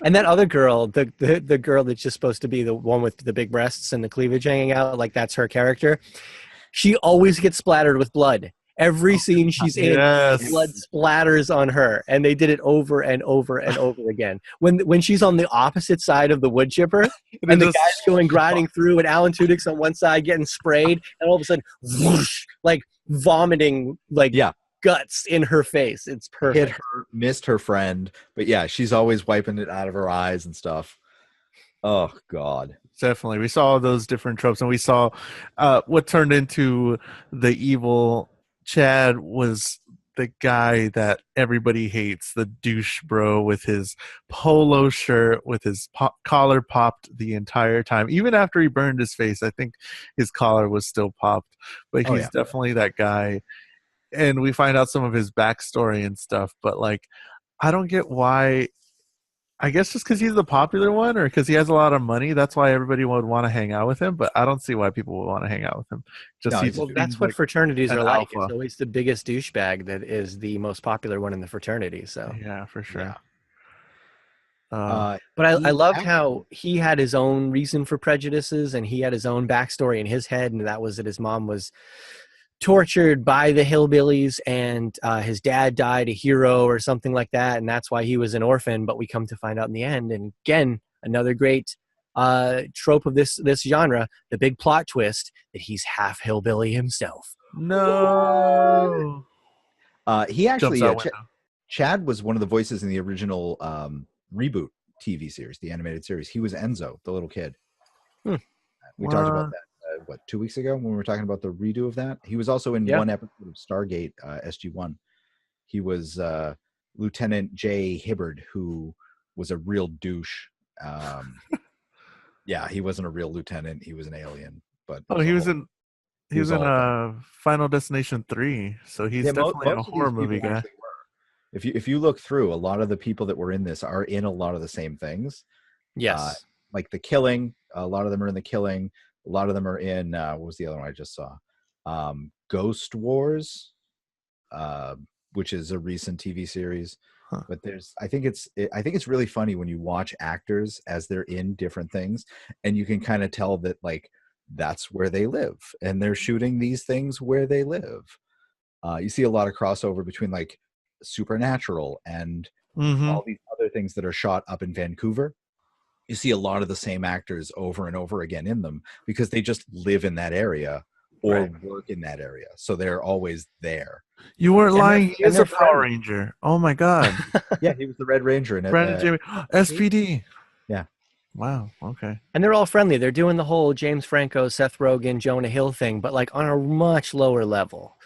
And that other girl, the girl that's just supposed to be the one with the big breasts and the cleavage hanging out, like that's her character. She always gets splattered with blood. Every scene she's in, blood splatters on her, and they did it over and over and over again. When she's on the opposite side of the wood chipper, and the guy's going grinding through, and Alan Tudyk's on one side getting sprayed, and all of a sudden, whoosh, like vomiting, like guts in her face. It's perfect. Hit her, missed her friend, but yeah, she's always wiping it out of her eyes and stuff. Oh God. Definitely. We saw those different tropes, and we saw what turned into the evil Chad was the guy that everybody hates, the douche bro with his polo shirt, with his collar popped the entire time. Even after he burned his face, I think his collar was still popped, but he's definitely that guy. And we find out some of his backstory and stuff, but like, I don't get why. I guess just because he's the popular one, or because he has a lot of money, that's why everybody would want to hang out with him. But I don't see why people would want to hang out with him. That's what fraternities are like. It's always the biggest douchebag that is the most popular one in the fraternity. So yeah, for sure. But I loved how he had his own reason for prejudices, and he had his own backstory in his head, and that was that his mom was tortured by the hillbillies, and his dad died a hero or something like that, and that's why he was an orphan. But we come to find out in the end, and again, another great trope of this genre, the big plot twist that he's half hillbilly himself. No. He actually Chad was one of the voices in the original reboot TV series, the animated series. He was Enzo, the little kid. We talked about that 2 weeks ago when we were talking about the redo of that. He was also in one episode of Stargate SG-1. He was Lieutenant J. Hibbard, who was a real douche. He wasn't a real lieutenant. He was an alien. But he was in He was in all of that. Final Destination 3, so he's definitely a most of horror these movie people guy. actually were. If you look through, a lot of the people that were in this are in a lot of the same things. Yes. Like The Killing, a lot of them are in The Killing. A lot of them are in what was the other one I just saw? Ghost Wars, which is a recent TV series. Huh. But I think it's really funny when you watch actors as they're in different things, and you can kind of tell that like that's where they live, and they're shooting these things where they live. You see a lot of crossover between like Supernatural and Mm-hmm. all these other things that are shot up in Vancouver. You see a lot of the same actors over and over again in them because they just live in that area or work in that area. So they're always there. You weren't lying. He is they're a Power friendly. Ranger. Oh my God. Yeah, he was the Red Ranger in it. Brandon Jamie. SPD. Yeah. Wow. Okay. And they're all friendly. They're doing the whole James Franco, Seth Rogen, Jonah Hill thing, but like on a much lower level.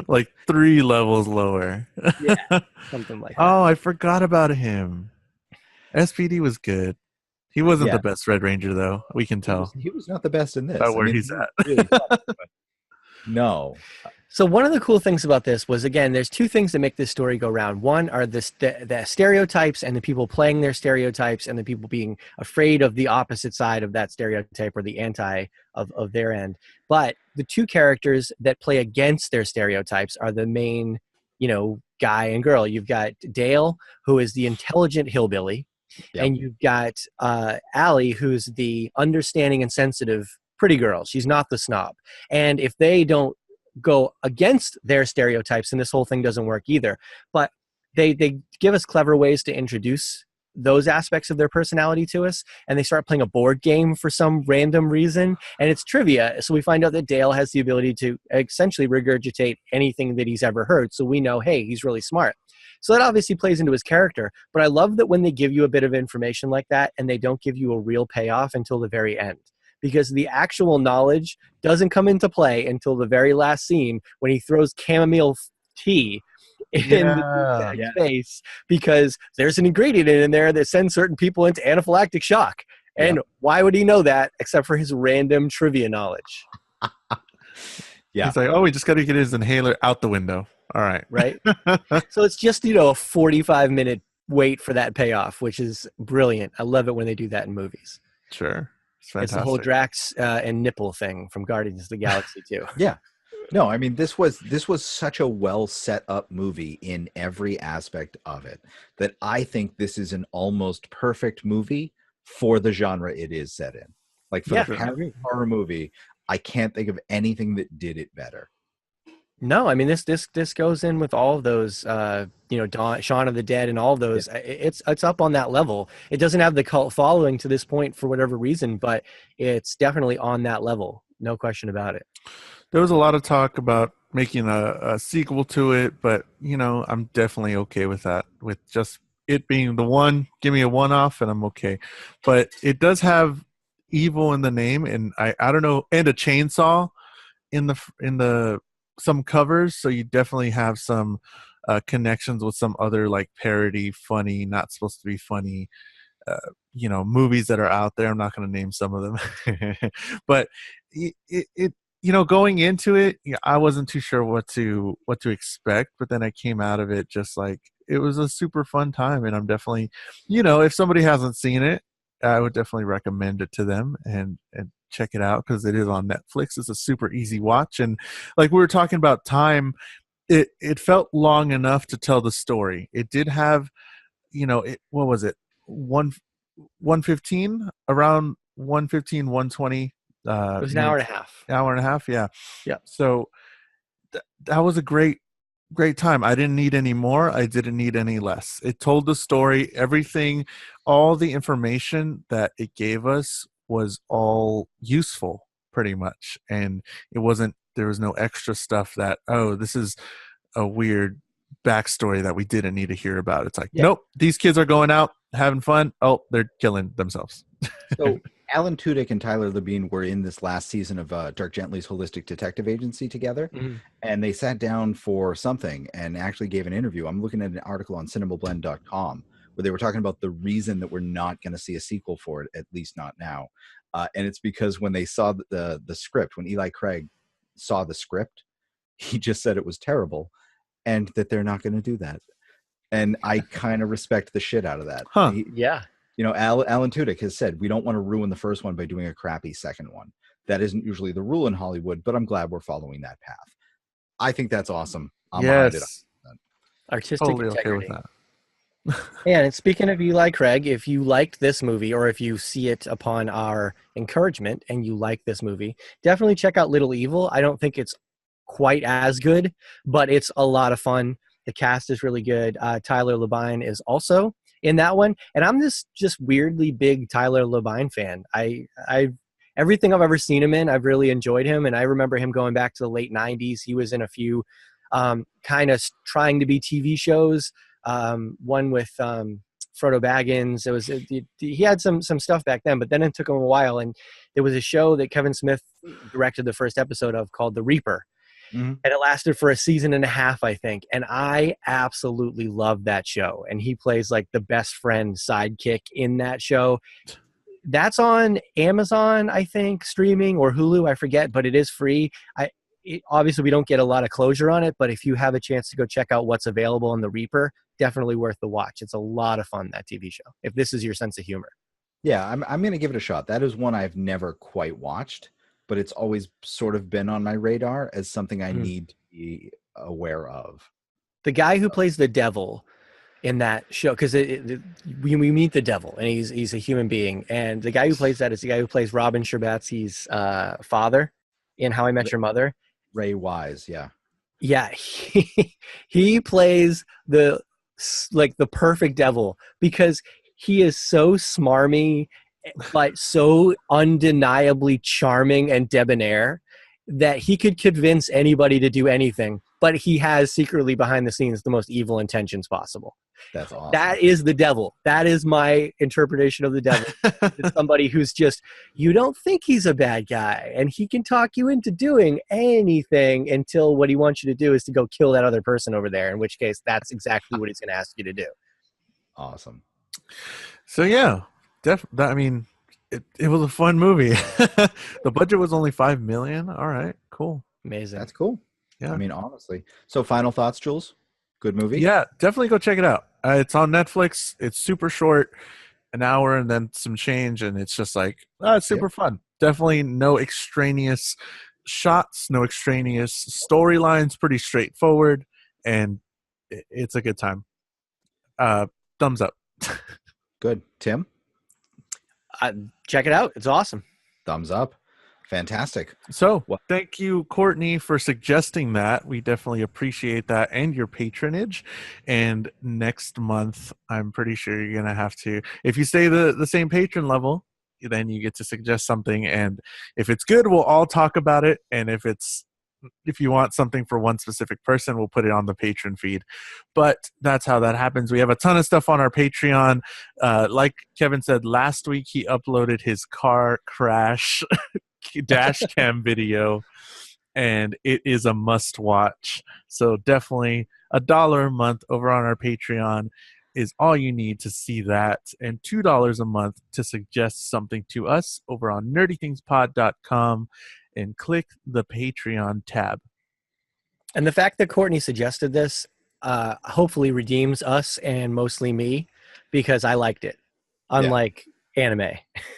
Like 3 levels lower. Yeah, something like that. Oh, I forgot about him. SPD was good. He wasn't Yeah. the best Red Ranger, though. We can tell. He was not the best in this. About where he's at. Really fun, but no. So one of the cool things about this was, again, there's 2 things that make this story go round. One are the stereotypes and the people playing their stereotypes and the people being afraid of the opposite side of that stereotype or the anti of their end. But the 2 characters that play against their stereotypes are the main, guy and girl. You've got Dale, who is the intelligent hillbilly, Yep. and you've got Allie, who's the understanding and sensitive pretty girl. She's not the snob. And if they don't go against their stereotypes, and this whole thing doesn't work either, but they give us clever ways to introduce those aspects of their personality to us, and they start playing a board game for some random reason, and it's trivia. So we find out that Dale has the ability to essentially regurgitate anything that he's ever heard, so we know, hey, he's really smart. So that obviously plays into his character, but I love that when they give you a bit of information like that and they don't give you a real payoff until the very end, because the actual knowledge doesn't come into play until the very last scene when he throws chamomile tea in the Yeah. face, because there's an ingredient in there that sends certain people into anaphylactic shock. And why would he know that except for his random trivia knowledge? Yeah. He's like, oh, we just got to get his inhaler out the window. All right. Right? So it's just, a 45-minute wait for that payoff, which is brilliant. I love it when they do that in movies. Sure. It's It's fantastic. the whole Drax and nipple thing from Guardians of the Galaxy too. Yeah. No, I mean this was such a well set up movie in every aspect of it that I think this is an almost perfect movie for the genre it is set in. Like for the kind of horror movie, I can't think of anything that did it better. No, I mean this goes in with all of those, Shaun of the Dead and all of those. Yeah. It's up on that level. It doesn't have the cult following to this point for whatever reason, but it's definitely on that level. No question about it. There was a lot of talk about making a sequel to it, but I'm definitely okay with that. With just it being the one, give me a one-off, and I'm okay. But it does have evil in the name, and I don't know, and a chainsaw in the some covers, so you definitely have some connections with some other like parody, funny, not supposed to be funny, movies that are out there. I'm not going to name some of them, but it going into it, I wasn't too sure what to expect, but then I came out of it just like it was a super fun time, and I'm definitely, if somebody hasn't seen it, I would definitely recommend it to them and check it out because it is on Netflix. It's a super easy watch, and like we were talking about time, it felt long enough to tell the story. It did have, what was it, 115, around 115, 120. It was an hour and a half. Hour and a half, yeah. Yeah. So that was a great time. I didn't need any more. I didn't need any less. It told the story, everything, all the information that it gave us was all useful pretty much. And there was no extra stuff that, oh, this is a weird backstory that we didn't need to hear about. It's like, nope, these kids are going out, having fun. Oh, they're killing themselves. So Alan Tudyk and Tyler Labine were in this last season of Dark Gently's Holistic Detective Agency together, and they sat down for something and actually gave an interview. I'm looking at an article on cinemablend.com where they were talking about the reason that we're not going to see a sequel for it, at least not now. And it's because when they saw the script, when Eli Craig saw the script, he just said it was terrible, and that they're not going to do that. And I kind of respect the shit out of that. Huh. Yeah. Alan Tudyk has said, we don't want to ruin the first one by doing a crappy second one. That isn't usually the rule in Hollywood, but I'm glad we're following that path. I think that's awesome. I'm behind it. Artistic Totally integrity. okay with that. And speaking of Eli Craig, if you liked this movie, or if you see it upon our encouragement and you like this movie, definitely check out Little Evil. I don't think it's quite as good, but it's a lot of fun. The cast is really good. Tyler Labine is also in that one, and I'm this just weirdly big Tyler Labine fan. I everything I've ever seen him in, I've really enjoyed him, and I remember him going back to the late '90s. He was in a few kind of trying to be TV shows. One with Frodo Baggins. He had some stuff back then, but then it took him a while, and there was a show that Kevin Smith directed the first episode of called The Reaper. Mm-hmm. And it lasted for a season and a half, I think. And I absolutely loved that show. And he plays like the best friend sidekick in that show. That's on Amazon, I think, streaming, or Hulu, I forget, but it is free. Obviously, we don't get a lot of closure on it, but if you have a chance to go check out what's available on The Reaper, definitely worth the watch. It's a lot of fun, that TV show, if this is your sense of humor. Yeah, I'm going to give it a shot. That is one I've never quite watched, but it's always sort of been on my radar as something I need to be aware of. The guy who plays the devil in that show, because we meet the devil, and he's a human being, and the guy who plays that is the guy who plays Robin Scherbatsky's father in How I Met Your Mother. Ray Wise, yeah. Yeah, he plays the perfect devil, because he is so smarmy, but so undeniably charming and debonair that he could convince anybody to do anything, but he has secretly behind the scenes the most evil intentions possible. That's awesome. That is the devil. That is my interpretation of the devil. It's somebody who's just, you don't think he's a bad guy, and he can talk you into doing anything until what he wants you to do is to go kill that other person over there, in which case that's exactly what he's going to ask you to do. Awesome. So yeah, I mean, it was a fun movie. The budget was only $5 million. All right, cool. Amazing. That's cool. Yeah. I mean, honestly. So final thoughts, Jules? Good movie? Yeah, definitely go check it out. It's on Netflix. It's super short, an hour and then some change, and it's just like, it's super fun. Definitely no extraneous shots, no extraneous storylines, pretty straightforward, and it's a good time. Thumbs up. Good. Tim? Check it out. It's awesome. Thumbs up. Fantastic. So thank you, Courtney, for suggesting that. We definitely appreciate that and your patronage. And next month, I'm pretty sure you're going to have to, if you stay the same patron level, then you get to suggest something. And if it's good, we'll all talk about it. And if you want something for one specific person, we'll put it on the patron feed. But that's how that happens. We have a ton of stuff on our Patreon. Like Kevin said, last week he uploaded his car crash dash cam video, and it is a must watch. So definitely $1 a month over on our Patreon is all you need to see that, and $2 a month to suggest something to us over on nerdythingspod.com and click the Patreon tab. And the fact that Courtney suggested this hopefully redeems us, and mostly me, because I liked it, unlike anime.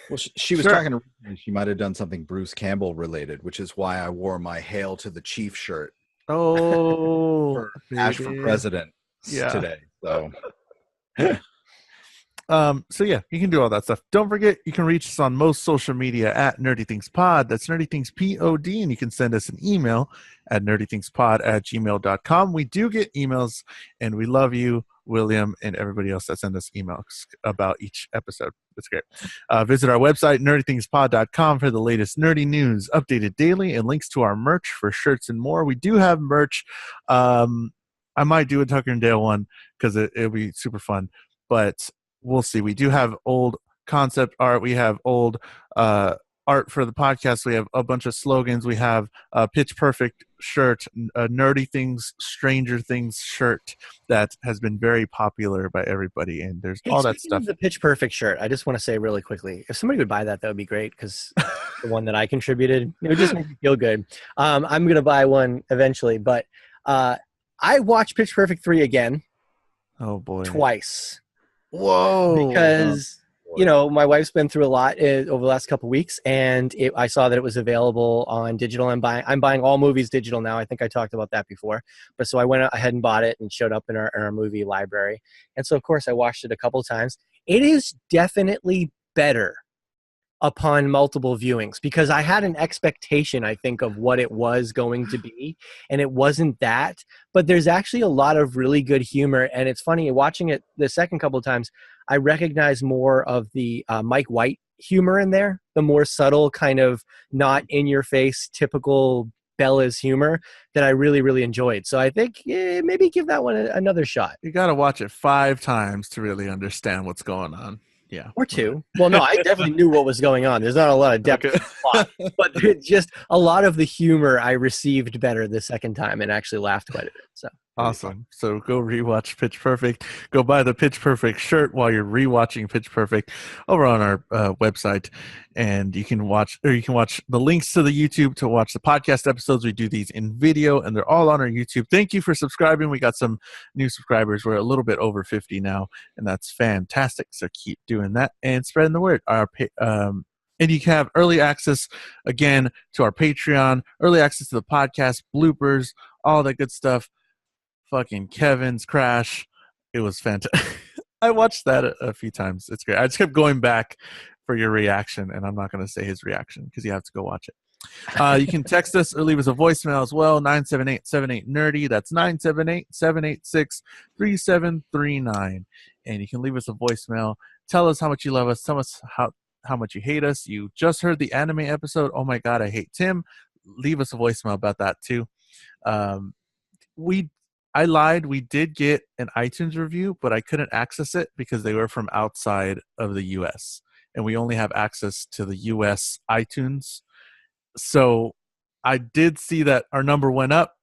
Well, she was talking to me. She might have done something Bruce Campbell related, which is why I wore my Hail to the Chief shirt. Oh, for Ash for President today. So. So yeah, you can do all that stuff. Don't forget, you can reach us on most social media at Nerdy Things Pod. That's Nerdy Things POD, and you can send us an email at nerdythingspod@gmail.com. We do get emails, and we love you, William, and everybody else that send us emails about each episode. That's great. Visit our website, nerdythingspod.com, for the latest nerdy news, updated daily, and links to our merch for shirts and more. We do have merch. I might do a Tucker and Dale one because it'll be super fun, but we'll see. We do have old concept art. We have old art for the podcast. We have a bunch of slogans. We have a Pitch Perfect shirt, a Nerdy Things, Stranger Things shirt that has been very popular by everybody, and there's Hey, all that speaking stuff. of the Pitch Perfect shirt, I just want to say really quickly, if somebody would buy that, that would be great, because the one that I contributed, it would just make me feel good. I'm going to buy one eventually, but I watched Pitch Perfect 3 again. Oh, boy. Twice. Whoa. Because you know, my wife's been through a lot over the last couple of weeks, and I saw that it was available on digital. I'm buying all movies digital now. I think I talked about that before. But so I went ahead and bought it, and showed up in our movie library. And so, of course, I watched it a couple of times. It is definitely better upon multiple viewings, because I had an expectation, I think, of what it was going to be, and it wasn't that. But there's actually a lot of really good humor, and it's funny, watching it the second couple of times, I recognize more of the Mike White humor in there, the more subtle, kind of not in your face, typical Bella's humor that I really, really enjoyed. So I think maybe give that one another shot. You got to watch it 5 times to really understand what's going on. Yeah. Or 2. Well, no, I definitely knew what was going on. There's not a lot of depth to the plot, but just a lot of the humor I received better the second time, and actually laughed quite a bit. So awesome. So go rewatch Pitch Perfect. Go buy the Pitch Perfect shirt while you're rewatching Pitch Perfect over on our website, and you can watch the links to the YouTube to watch the podcast episodes. We do these in video, and they're all on our YouTube. Thank you for subscribing. We got some new subscribers. We're a little bit over 50 now, and that's fantastic. So keep doing that and spreading the word. And you can have early access, again, to our Patreon, early access to the podcast, bloopers, all that good stuff. Fucking Kevin's Crash. It was fantastic. I watched that a few times. It's great. I just kept going back for your reaction, and I'm not going to say his reaction because you have to go watch it. You can text us or leave us a voicemail as well, 978-78-NERDY. That's 978-786-3739. And you can leave us a voicemail. Tell us how much you love us. Tell us how much you hate us. You just heard the anime episode. Oh my God, I hate Tim. Leave us a voicemail about that too. I lied. We did get an iTunes review, but I couldn't access it because they were from outside of the U.S. and we only have access to the U.S. iTunes. So I did see that our number went up,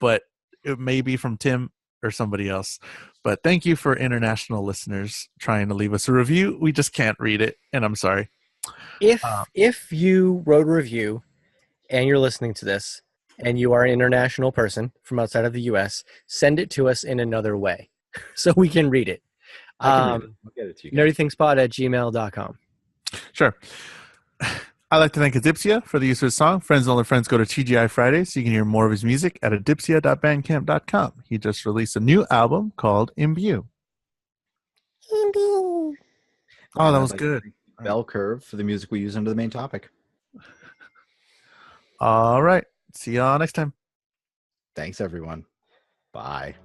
but it may be from Tim or somebody else. But thank you for international listeners trying to leave us a review. We just can't read it, and I'm sorry. If you wrote a review and you're listening to this, and you are an international person from outside of the U.S., send it to us in another way so we can read it. I'll get it to you guys. nerdythingspod@gmail.com. Sure. I'd like to thank Adipsia for the use of his song. Friends and all their friends go to TGI Fridays so you can hear more of his music at adipsia.bandcamp.com. He just released a new album called Imbue. Oh, that was good. Bell curve for the music we use under the main topic. All right. See y'all next time. Thanks, everyone. Bye.